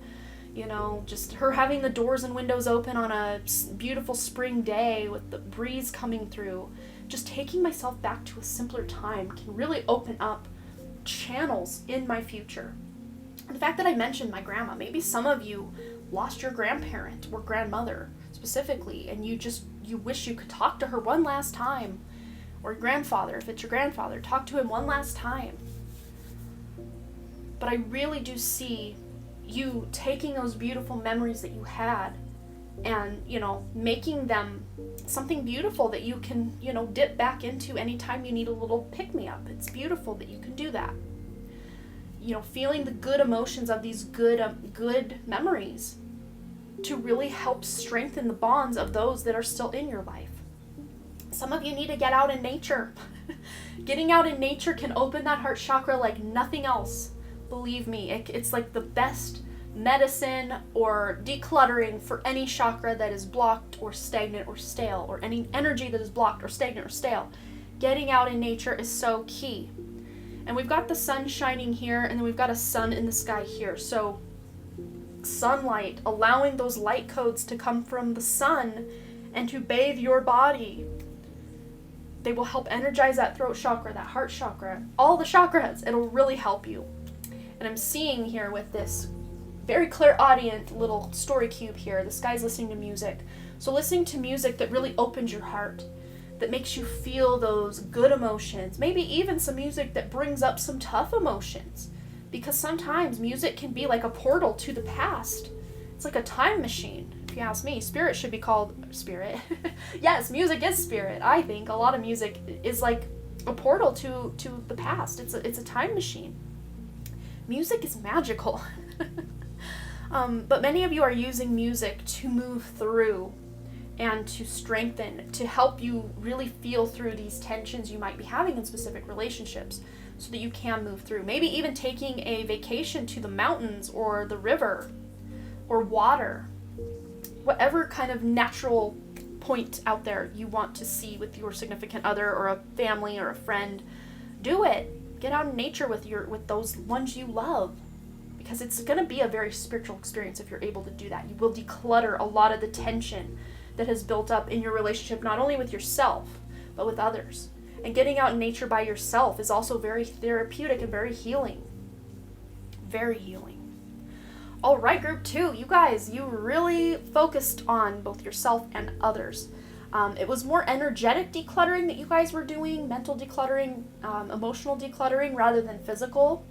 S1: just her having the doors and windows open on a beautiful spring day with the breeze coming through. Just taking myself back to a simpler time can really open up channels in my future. The fact that I mentioned my grandma, maybe some of you lost your grandparent or grandmother specifically, and you wish you could talk to her one last time, or your grandfather, if it's your grandfather, talk to him one last time. But I really do see you taking those beautiful memories that you had and, making them something beautiful that you can, dip back into anytime you need a little pick-me-up. It's beautiful that you can do that. Feeling the good emotions of these good memories to really help strengthen the bonds of those that are still in your life. Some of you need to get out in nature. Getting out in nature can open that heart chakra like nothing else. Believe me, it's like the best medicine or decluttering for any chakra that is blocked or stagnant or stale, or any energy that is blocked or stagnant or stale. Getting out in nature is so key. And we've got the sun shining here, and then we've got a sun in the sky here. So sunlight, allowing those light codes to come from the sun and to bathe your body. They will help energize that throat chakra, that heart chakra, all the chakras. It'll really help you. And I'm seeing here with this very clairaudient little story cube here. This guy's listening to music. So listening to music that really opens your heart, that makes you feel those good emotions, maybe even some music that brings up some tough emotions. Because sometimes music can be like a portal to the past. It's like a time machine, if you ask me. Spirit should be called spirit. Yes, music is spirit. I think a lot of music is like a portal to the past. It's a time machine. Music is magical. But many of you are using music to move through and to strengthen, to help you really feel through these tensions you might be having in specific relationships so that you can move through. Maybe even taking a vacation to the mountains or the river or water, whatever kind of natural point out there you want to see with your significant other or a family or a friend. Do it. Get out in nature with those ones you love, because it's going to be a very spiritual experience if you're able to do that. You will declutter a lot of the tension that has built up in your relationship, not only with yourself, but with others. And getting out in nature by yourself is also very therapeutic and very healing. Very healing. All right, group 2, you guys, you really focused on both yourself and others. It was more energetic decluttering that you guys were doing, mental decluttering, emotional decluttering rather than physical.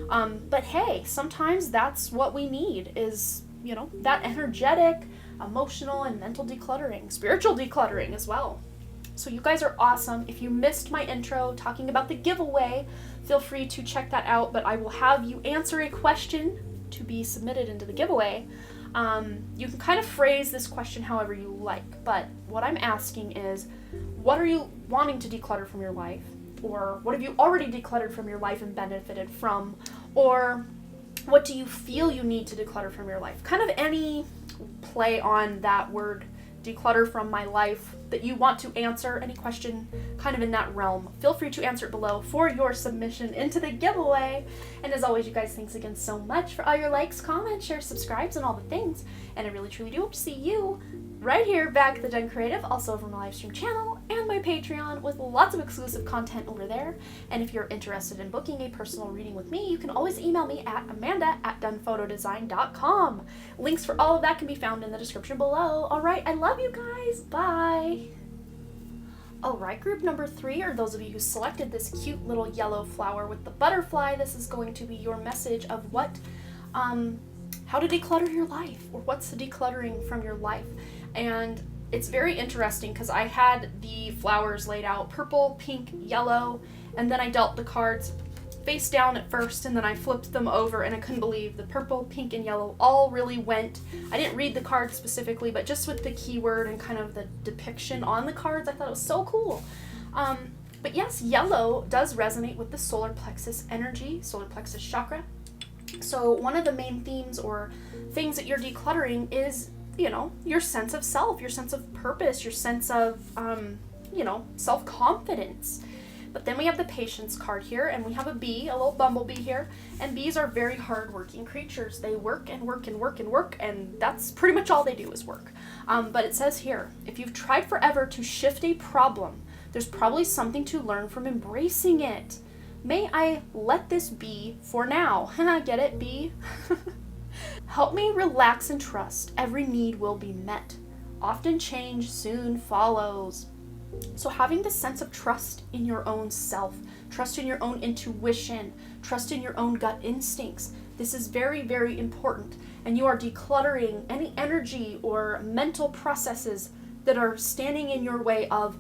S1: But hey, sometimes that's what we need is, that energetic, emotional, and mental decluttering, spiritual decluttering as well. So you guys are awesome. If you missed my intro talking about the giveaway, feel free to check that out, but I will have you answer a question to be submitted into the giveaway. You can kind of phrase this question however you like, but what I'm asking is, what are you wanting to declutter from your life? Or what have you already decluttered from your life and benefited from? Or what do you feel you need to declutter from your life? Kind of any play on that word, declutter from my life, that you want to answer, any question kind of in that realm. Feel free to answer it below for your submission into the giveaway. And as always, you guys, thanks again so much for all your likes, comments, shares, subscribes, and all the things. And I really truly do hope to see you right here back at the Dunn Creative, also over my live stream channel and my Patreon with lots of exclusive content over there. And if you're interested in booking a personal reading with me, you can always email me at amanda@dunnphotodesign.com. Links for all of that can be found in the description below. All right, I love you guys. Bye. All right, group number 3, or those of you who selected this cute little yellow flower with the butterfly, this is going to be your message of how to declutter your life, or what's the decluttering from your life. And it's very interesting because I had the flowers laid out purple, pink, yellow, and then I dealt the cards face down at first, and then I flipped them over, and I couldn't believe the purple, pink, and yellow all really went. I didn't read the cards specifically, but just with the keyword and kind of the depiction on the cards, I thought it was so cool. But yes, yellow does resonate with the solar plexus energy, solar plexus chakra. So one of the main themes or things that you're decluttering is, your sense of self, your sense of purpose, your sense of, self-confidence. But then we have the patience card here, and we have a bee, a little bumblebee here, and bees are very hardworking creatures. They work and work and work and work, and that's pretty much all they do is work. But it says here, if you've tried forever to shift a problem, there's probably something to learn from embracing it. May I let this be for now? Get it, bee? Help me relax and trust. Every need will be met. Often change soon follows. So having the sense of trust in your own self, trust in your own intuition, trust in your own gut instincts. This is very, very important. And you are decluttering any energy or mental processes that are standing in your way of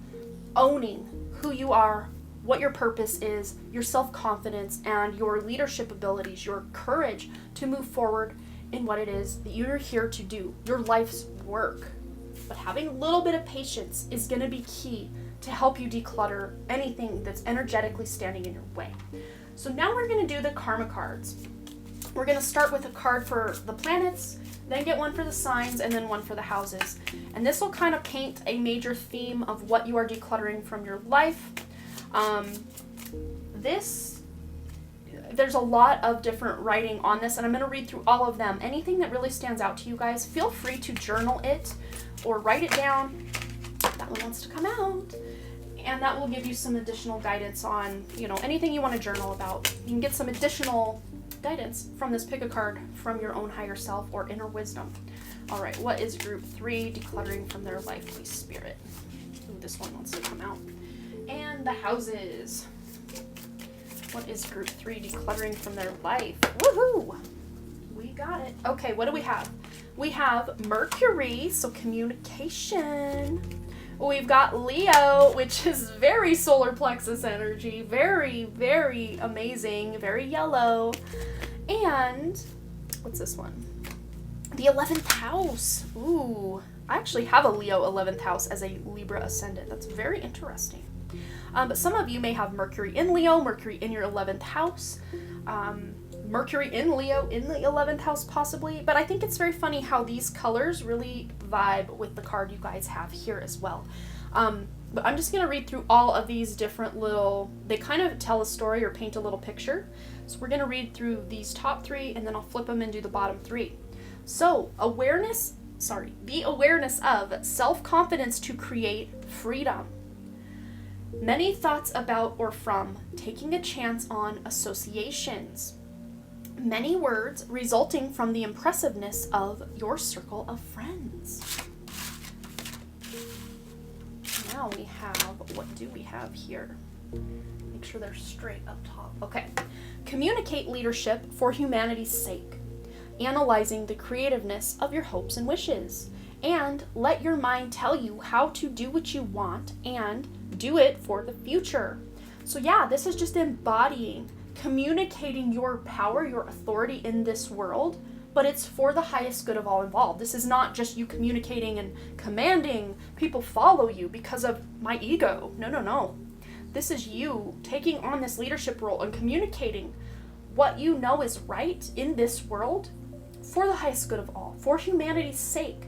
S1: owning who you are, what your purpose is, your self-confidence, and your leadership abilities, your courage to move forward in what it is that you're here to do, your life's work. But having a little bit of patience is going to be key to help you declutter anything that's energetically standing in your way. So now we're going to do the karma cards. We're going to start with a card for the planets, then get one for the signs, and then one for the houses. And this will kind of paint a major theme of what you are decluttering from your life. There's a lot of different writing on this, and I'm going to read through all of them. Anything that really stands out to you guys, feel free to journal it or write it down. That one wants to come out. And that will give you some additional guidance on, anything you want to journal about. You can get some additional guidance from this. Pick a card from your own higher self or inner wisdom. All right, what is group 3 decluttering from their life, please, Spirit? Ooh, this one wants to come out. And the houses. What is group 3 decluttering from their life? Woohoo! We got it. Okay, what do we have? We have Mercury, so communication. We've got Leo, which is very solar plexus energy. Very, very amazing. Very yellow. And what's this one? The 11th house. Ooh, I actually have a Leo 11th house as a Libra ascendant. That's very interesting. But some of you may have Mercury in Leo, Mercury in your 11th house, Mercury in Leo in the 11th house possibly. But I think it's very funny how these colors really vibe with the card you guys have here as well. But I'm just going to read through all of these different little, they kind of tell a story or paint a little picture. So we're going to read through these top 3 and then I'll flip them and do the bottom 3. So the awareness of self-confidence to create freedom. Many thoughts about or from taking a chance on associations. Many words resulting from the impressiveness of your circle of friends. Now we have, what do we have here? Make sure they're straight up top. Okay. Communicate leadership for humanity's sake. Analyzing the creativeness of your hopes and wishes. And let your mind tell you how to do what you want and do it for the future. So yeah, this is just embodying, communicating your power, your authority in this world, but it's for the highest good of all involved. This is not just you communicating and commanding people follow you because of my ego. No. This is you taking on this leadership role and communicating what you know is right in this world for the highest good of all, for humanity's sake.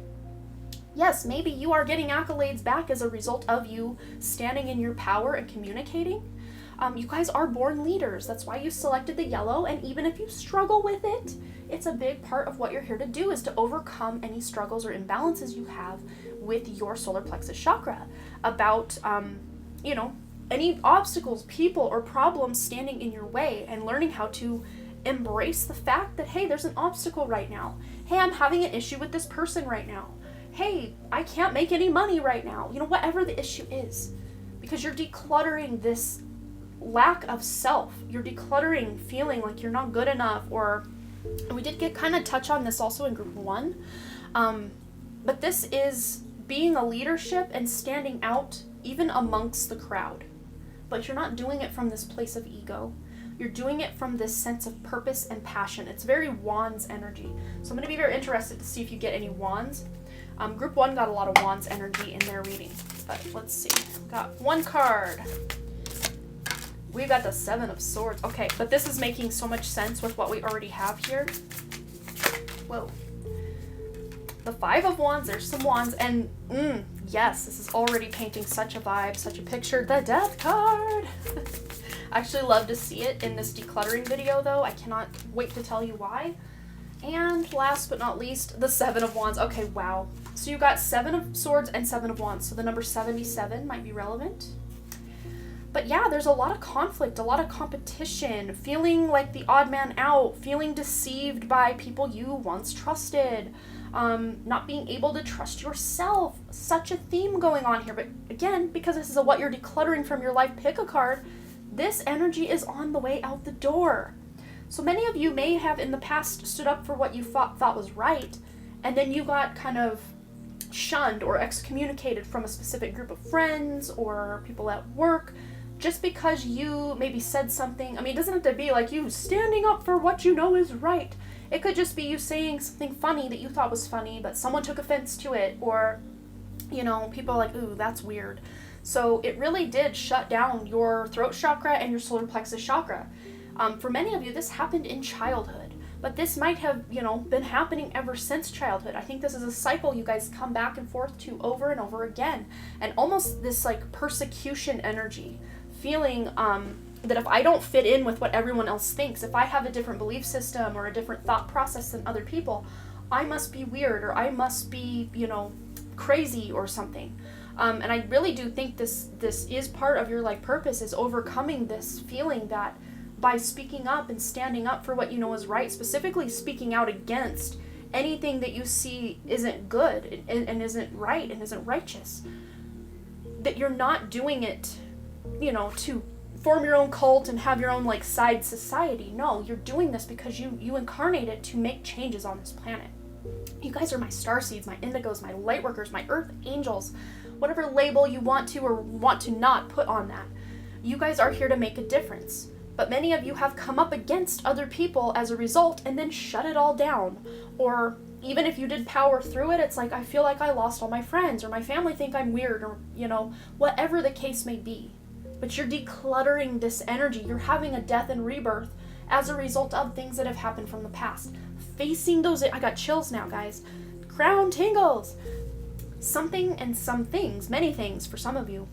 S1: Yes, maybe you are getting accolades back as a result of you standing in your power and communicating. You guys are born leaders. That's why you selected the yellow. And even if you struggle with it, it's a big part of what you're here to do, is to overcome any struggles or imbalances you have with your solar plexus chakra about, any obstacles, people, or problems standing in your way, and learning how to embrace the fact that, hey, there's an obstacle right now. Hey, I'm having an issue with this person right now. Hey, I can't make any money right now. Whatever the issue is. Because you're decluttering this lack of self. You're decluttering feeling like you're not good enough, and we did kind of touch on this also in group 1. But this is being a leadership and standing out even amongst the crowd. But you're not doing it from this place of ego. You're doing it from this sense of purpose and passion. It's very wands energy. So I'm going to be very interested to see if you get any wands. Group 1 got a lot of wands energy in their reading. But let's see. We've got one card. We've got the 7 of Swords. Okay, but this is making so much sense with what we already have here. Whoa. The 5 of Wands, there's some wands, and yes, this is already painting such a vibe, such a picture. The Death card! I actually love to see it in this decluttering video, though. I cannot wait to tell you why. And last but not least, the 7 of Wands. Okay, wow. So you got 7 of Swords and 7 of Wands, so the number 77 might be relevant. But yeah, there's a lot of conflict, a lot of competition, feeling like the odd man out, feeling deceived by people you once trusted, not being able to trust yourself. Such a theme going on here. But again, because this is what you're decluttering from your life, pick a card, this energy is on the way out the door. So many of you may have in the past stood up for what you thought was right, and then you got kind of shunned or excommunicated from a specific group of friends or people at work, just because you maybe said something. I mean, it doesn't have to be like you standing up for what you know is right. It could just be you saying something funny that you thought was funny, but someone took offense to it, or, people are like, ooh, that's weird. So it really did shut down your throat chakra and your solar plexus chakra. For many of you, this happened in childhood, but this might have, been happening ever since childhood. I think this is a cycle you guys come back and forth to over and over again, and almost this like persecution energy. Feeling that if I don't fit in with what everyone else thinks, if I have a different belief system or a different thought process than other people, I must be weird, or I must be, crazy or something. And I really do think this is part of your purpose, is overcoming this feeling that by speaking up and standing up for what you know is right, specifically speaking out against anything that you see isn't good and isn't right and isn't righteous. That you're not doing it, to form your own cult and have your own like side society. No, you're doing this because you incarnated to make changes on this planet. You guys are my starseeds, my indigos, my lightworkers, my earth angels, whatever label you want to or want to not put on that. You guys are here to make a difference. But many of you have come up against other people as a result and then shut it all down. Or even if you did power through it, it's like, I feel like I lost all my friends, or my family think I'm weird, or, whatever the case may be. But you're decluttering this energy. You're having a death and rebirth as a result of things that have happened from the past. Facing those, I got chills now, guys. Crown tingles. Something and some things, many things for some of you,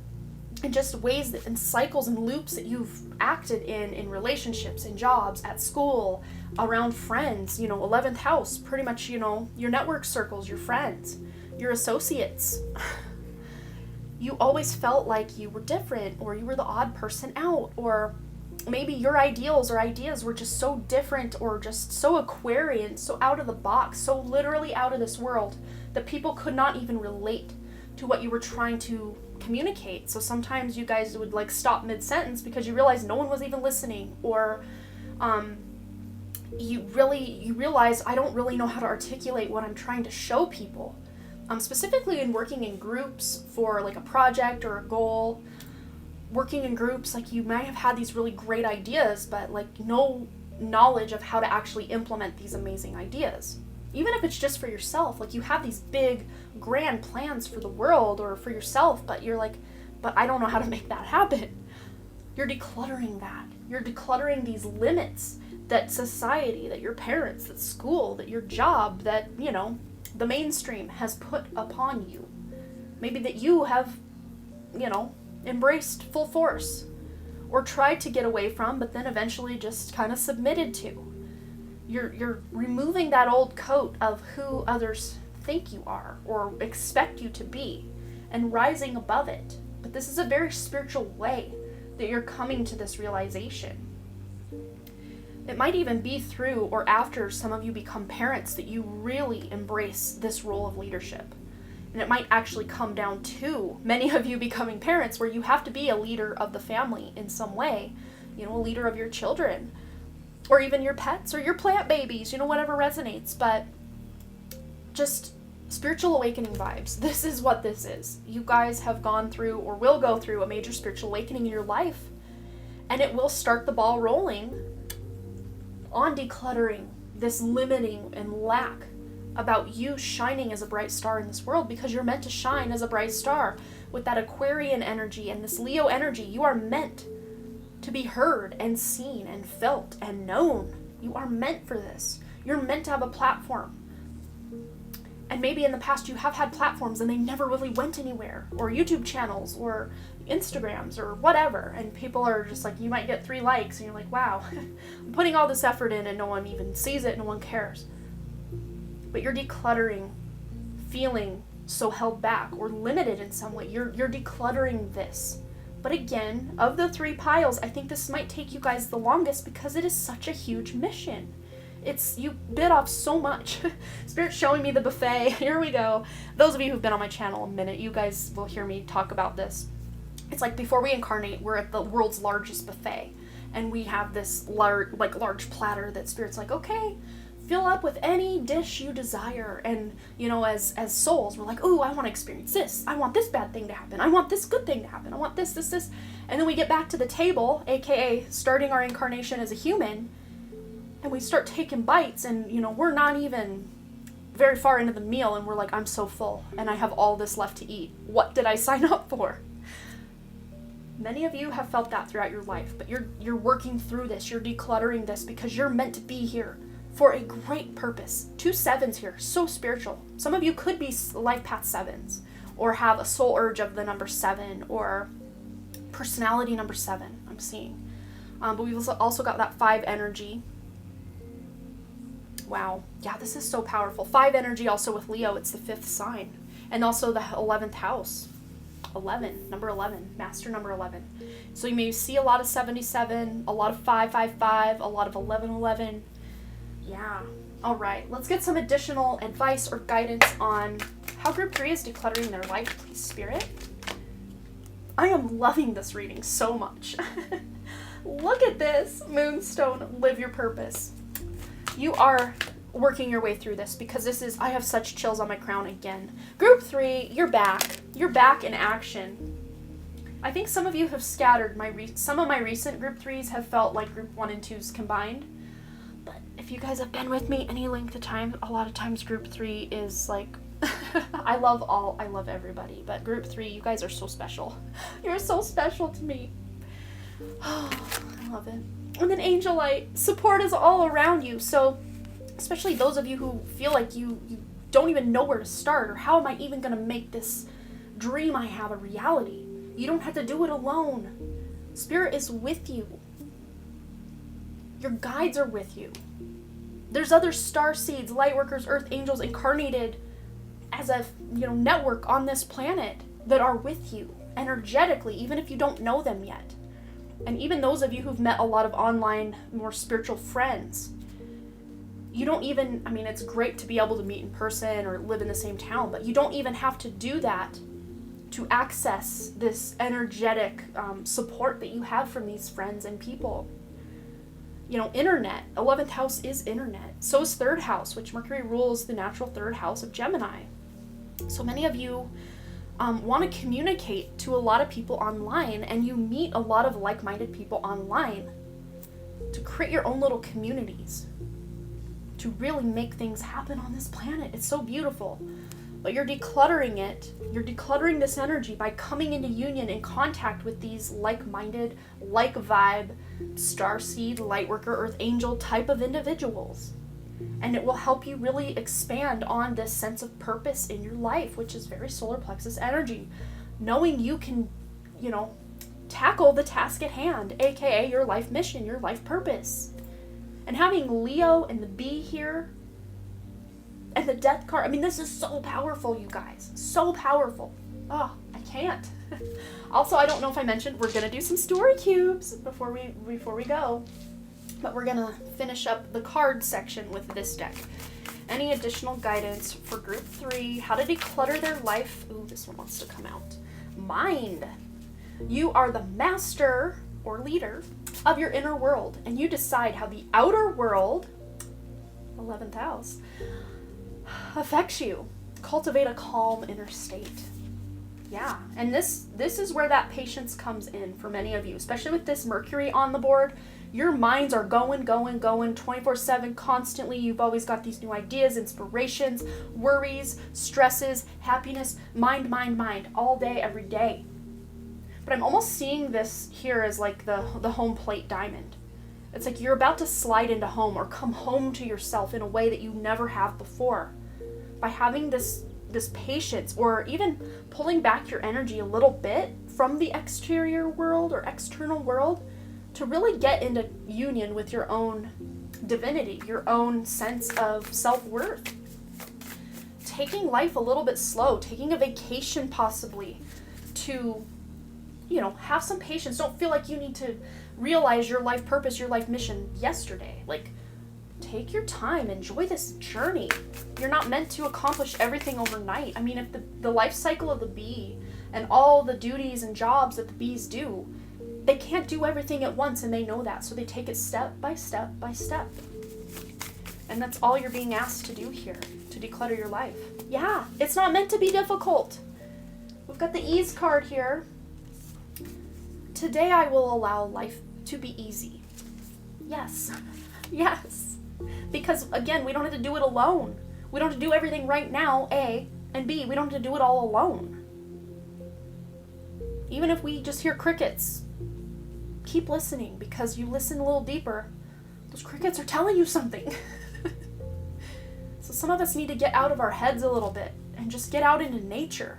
S1: and just ways that, and cycles and loops that you've acted in relationships, in jobs, at school, around friends, 11th house, pretty much, your network circles, your friends, your associates. You always felt like you were different, or you were the odd person out, or maybe your ideals or ideas were just so different, or just so Aquarian, so out of the box, so literally out of this world that people could not even relate to what you were trying to communicate. So sometimes you guys would like stop mid-sentence because you realized no one was even listening, or you realize I don't really know how to articulate what I'm trying to show people. Specifically in working in groups for like a project or a goal, working in groups, like you might have had these really great ideas, but like no knowledge of how to actually implement these amazing ideas. Even if it's just for yourself, like you have these big grand plans for the world or for yourself, but you're like, but I don't know how to make that happen. You're decluttering that. You're decluttering these limits that society, that your parents, that school, that your job, that, the mainstream has put upon you. Maybe that you have, embraced full force or tried to get away from, but then eventually just kind of submitted to. You're removing that old coat of who others think you are or expect you to be and rising above it. But this is a very spiritual way that you're coming to this realization. It might even be through or after some of you become parents that you really embrace this role of leadership. And it might actually come down to many of you becoming parents where you have to be a leader of the family in some way, a leader of your children, or even your pets or your plant babies, whatever resonates. But just spiritual awakening vibes. This is what this is. You guys have gone through or will go through a major spiritual awakening in your life, and it will start the ball rolling on decluttering this limiting and lack about you shining as a bright star in this world, because you're meant to shine as a bright star with that Aquarian energy and this Leo energy. You are meant to be heard and seen and felt and known. You are meant for this. You're meant to have a platform. And maybe in the past you have had platforms and they never really went anywhere, or YouTube channels or Instagrams or whatever, and people are just like, you might get 3 likes and you're like, wow, I'm putting all this effort in and no one even sees it, no one cares. But you're decluttering feeling so held back or limited in some way. You're decluttering this. But again, of the 3 piles, I think this might take you guys the longest because it is such a huge mission. You bit off so much. Spirit's showing me the buffet. Here we go. Those of you who've been on my channel a minute, you guys will hear me talk about this. It's like before we incarnate, we're at the world's largest buffet. And we have this large platter that Spirit's like, okay, fill up with any dish you desire. And, as souls, we're like, ooh, I want to experience this. I want this bad thing to happen. I want this good thing to happen. I want this. And then we get back to the table, aka starting our incarnation as a human, and we start taking bites, and, we're not even very far into the meal, and we're like, I'm so full, and I have all this left to eat. What did I sign up for? Many of you have felt that throughout your life, but you're working through this. You're decluttering this because you're meant to be here for a great purpose. 2 7s here, so spiritual. Some of you could be life path 7s, or have a soul urge of the number 7, or personality number 7, I'm seeing. But we've also got that 5 energy. Wow. Yeah, this is so powerful. 5 energy also with Leo. It's the 5th sign. And also the 11th house. number 11, master number 11. So you may see a lot of 77, a lot of 555, a lot of 1111. Yeah. All right, let's get some additional advice or guidance on how group 3 is decluttering their life, please, Spirit. I am loving this reading so much. Look at this, Moonstone, live your purpose. You are working your way through this because this is, I have such chills on my crown again. Group 3, you're back. You're back in action. I think some of you have scattered. Some of my recent group 3s have felt like group 1 and 2s combined. But if you guys have been with me any length of time, a lot of times group 3 is like, I love everybody, but group 3, you guys are so special. You're so special to me. Oh, I love it. And then Angelite, support is all around you. So especially those of you who feel like you don't even know where to start, or how am I even going to make this dream I have a reality? You don't have to do it alone. Spirit is with you. Your guides are with you. There's other star seeds, light workers, earth angels incarnated as a network on this planet that are with you energetically, even if you don't know them yet. And even those of you who've met a lot of online, more spiritual friends, you don't even, it's great to be able to meet in person or live in the same town, but you don't even have to do that to access this energetic support that you have from these friends and people. Internet, 11th house is internet. So is 3rd house, which Mercury rules the natural 3rd house of Gemini. So many of you want to communicate to a lot of people online, and you meet a lot of like-minded people online to create your own little communities, to really make things happen on this planet. It's so beautiful. But you're decluttering it. You're decluttering this energy by coming into union and contact with these like-minded, like-vibe, starseed, lightworker, earth angel type of individuals. And it will help you really expand on this sense of purpose in your life, which is very solar plexus energy. Knowing you can, tackle the task at hand, aka your life mission, your life purpose. And having Leo and the bee here, and the death card, this is so powerful, you guys. So powerful. Oh, I can't. Also, I don't know if I mentioned, we're going to do some story cubes before we go. But we're going to finish up the card section with this deck. Any additional guidance for group 3, how to declutter their life. Ooh, this one wants to come out. Mind. You are the master or leader of your inner world, and you decide how the outer world, 11th house, affects you. Cultivate a calm inner state. Yeah, and this is where that patience comes in for many of you, especially with this Mercury on the board. Your minds are going 24/7 constantly. You've always got these new ideas, inspirations, worries, stresses, happiness, mind, all day, every day. But I'm almost seeing this here as like the home plate diamond. It's like you're about to slide into home or come home to yourself in a way that you never have before. By having this patience, or even pulling back your energy a little bit from the exterior world or external world to really get into union with your own divinity, your own sense of self-worth. Taking life a little bit slow, taking a vacation possibly to, have some patience. Don't feel like you need to realize your life purpose, your life mission yesterday. Like, take your time, enjoy this journey. You're not meant to accomplish everything overnight. If the life cycle of the bee and all the duties and jobs that the bees do, they can't do everything at once, and they know that. So they take it step by step by step. And that's all you're being asked to do here, to declutter your life. Yeah, it's not meant to be difficult. We've got the ease card here. Today I will allow life to be easy. Yes. Yes. Because, again, we don't have to do it alone. We don't have to do everything right now, A, and B, we don't have to do it all alone. Even if we just hear crickets, keep listening, because you listen a little deeper, those crickets are telling you something. So some of us need to get out of our heads a little bit and just get out into nature.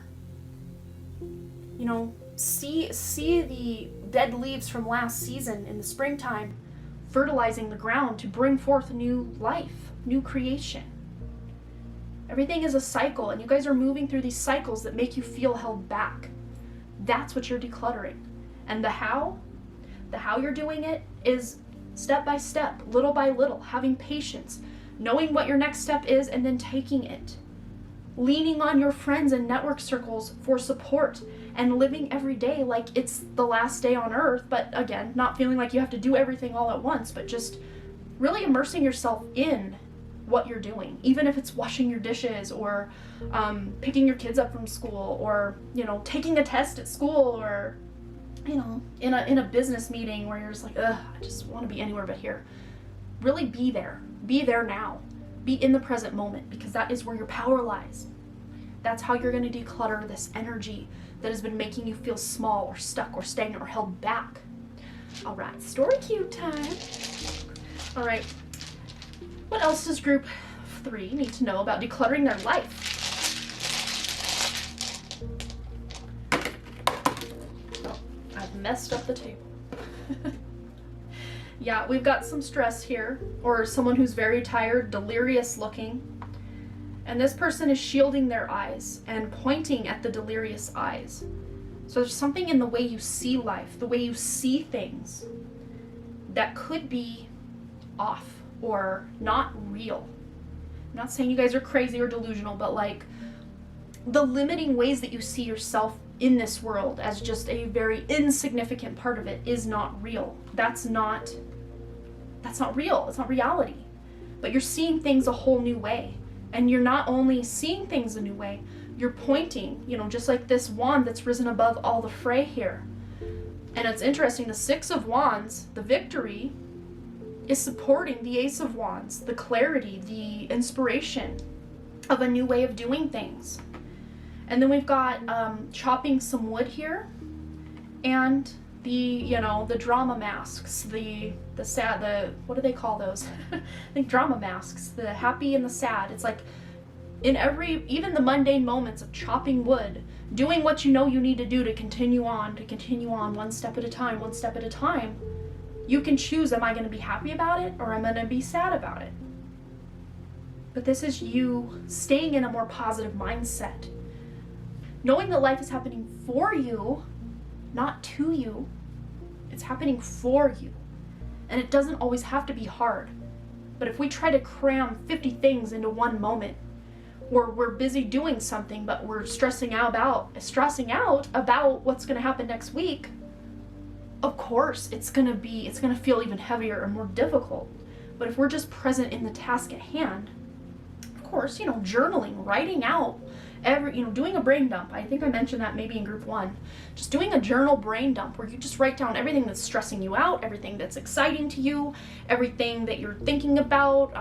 S1: See the dead leaves from last season in the springtime fertilizing the ground to bring forth new life, new creation. Everything is a cycle, and you guys are moving through these cycles that make you feel held back. That's what you're decluttering. And the how you're doing it is step by step, little by little, having patience, knowing what your next step is, and then taking it. Leaning on your friends and network circles for support, and living every day like it's the last day on earth, but again, not feeling like you have to do everything all at once, but just really immersing yourself in what you're doing, even if it's washing your dishes or picking your kids up from school, or taking a test at school, or in a business meeting where you're just like, ugh, I just want to be anywhere but here. Really be there now, be in the present moment, because that is where your power lies. That's how you're going to declutter this energy that has been making you feel small or stuck or stagnant or held back. All right, story cube time. All right, what else does group 3 need to know about decluttering their life? Oh, I've messed up the table. Yeah, we've got some stress here, or someone who's very tired, delirious looking. And this person is shielding their eyes and pointing at the delirious eyes. So there's something in the way you see life, the way you see things, that could be off or not real. I'm not saying you guys are crazy or delusional, but like the limiting ways that you see yourself in this world as just a very insignificant part of it is not real. That's not real. It's not reality. But you're seeing things a whole new way. And you're not only seeing things a new way, you're pointing, just like this wand that's risen above all the fray here. And it's interesting, the 6 of Wands, the victory, is supporting the Ace of Wands, the clarity, the inspiration of a new way of doing things. And then we've got chopping some wood here, and the drama masks, the sad, what do they call those? I think drama masks, the happy and the sad. It's like in even the mundane moments of chopping wood, doing what you know you need to do to continue on one step at a time, you can choose, am I going to be happy about it, or am I going to be sad about it? But this is you staying in a more positive mindset, knowing that life is happening for you, not to you. It's happening for you. And it doesn't always have to be hard. But if we try to cram 50 things into one moment, or we're busy doing something, but we're stressing out about what's going to happen next week, of course it's going to feel even heavier and more difficult. But if we're just present in the task at hand, of course, journaling, writing out, doing a brain dump. I think I mentioned that maybe in group 1. Just doing a journal brain dump where you just write down everything that's stressing you out, everything that's exciting to you, everything that you're thinking about,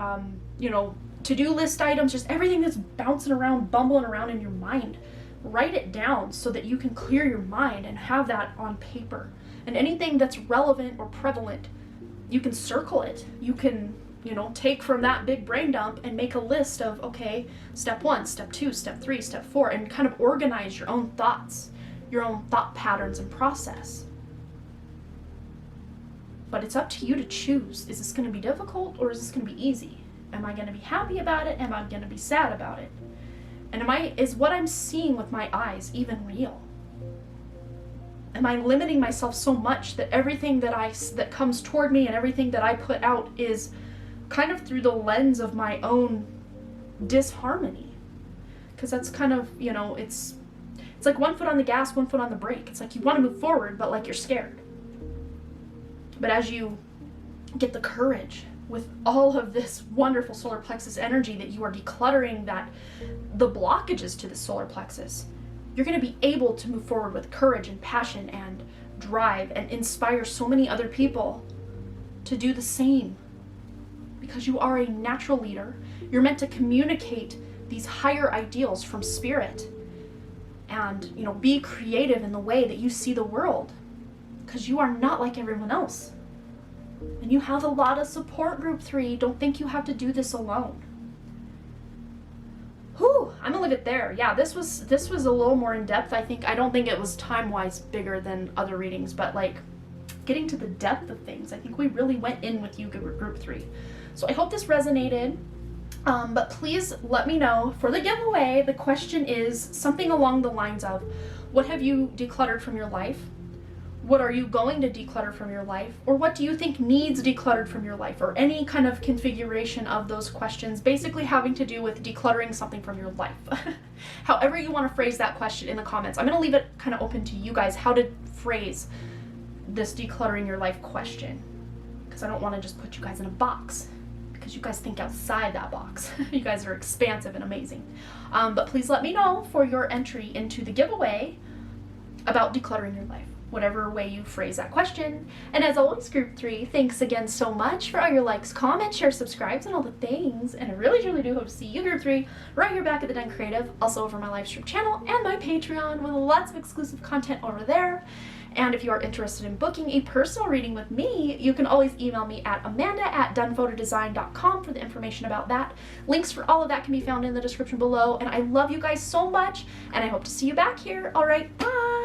S1: to-do list items, just everything that's bouncing around, bumbling around in your mind. Write it down so that you can clear your mind and have that on paper. And anything that's relevant or prevalent, you can circle it. You can take from that big brain dump and make a list of, okay, step 1, step 2, step 3, step 4, and kind of organize your own thoughts, your own thought patterns and process. But it's up to you to choose. Is this going to be difficult, or is this going to be easy? Am I going to be happy about it? Am I going to be sad about it? And is what I'm seeing with my eyes even real? Am I limiting myself so much that everything that comes toward me and everything that I put out is kind of through the lens of my own disharmony? Because that's kind of, it's like one foot on the gas, one foot on the brake. It's like you want to move forward, but like you're scared. But as you get the courage with all of this wonderful solar plexus energy that you are decluttering, the blockages to the solar plexus, you're going to be able to move forward with courage and passion and drive and inspire so many other people to do the same. Because you are a natural leader. You're meant to communicate these higher ideals from spirit and, be creative in the way that you see the world, because you are not like everyone else. And you have a lot of support, group 3. Don't think you have to do this alone. Whew, I'm gonna leave it there. Yeah, this was a little more in depth. I don't think it was time-wise bigger than other readings, but like getting to the depth of things, I think we really went in with you, group 3. So I hope this resonated, but please let me know for the giveaway. The question is something along the lines of, What have you decluttered from your life? What are you going to declutter from your life? Or what do you think needs decluttered from your life? Or any kind of configuration of those questions, basically having to do with decluttering something from your life. However you want to phrase that question in the comments. I'm going to leave it kind of open to you guys how to phrase this decluttering your life question, because I don't want to just put you guys in a box, because you guys think outside that box. You guys are expansive and amazing. But please let me know for your entry into the giveaway about decluttering your life, whatever way you phrase that question. And as always, Group 3, thanks again so much for all your likes, comments, shares, subscribes, and all the things. And I really, truly do hope to see you, Group 3, right here back at the Dunn Creative, also over my live stream channel and my Patreon with lots of exclusive content over there. And if you are interested in booking a personal reading with me, you can always email me at amanda@dunnphotodesign.com for the information about that. Links for all of that can be found in the description below. And I love you guys so much, and I hope to see you back here. All right, bye!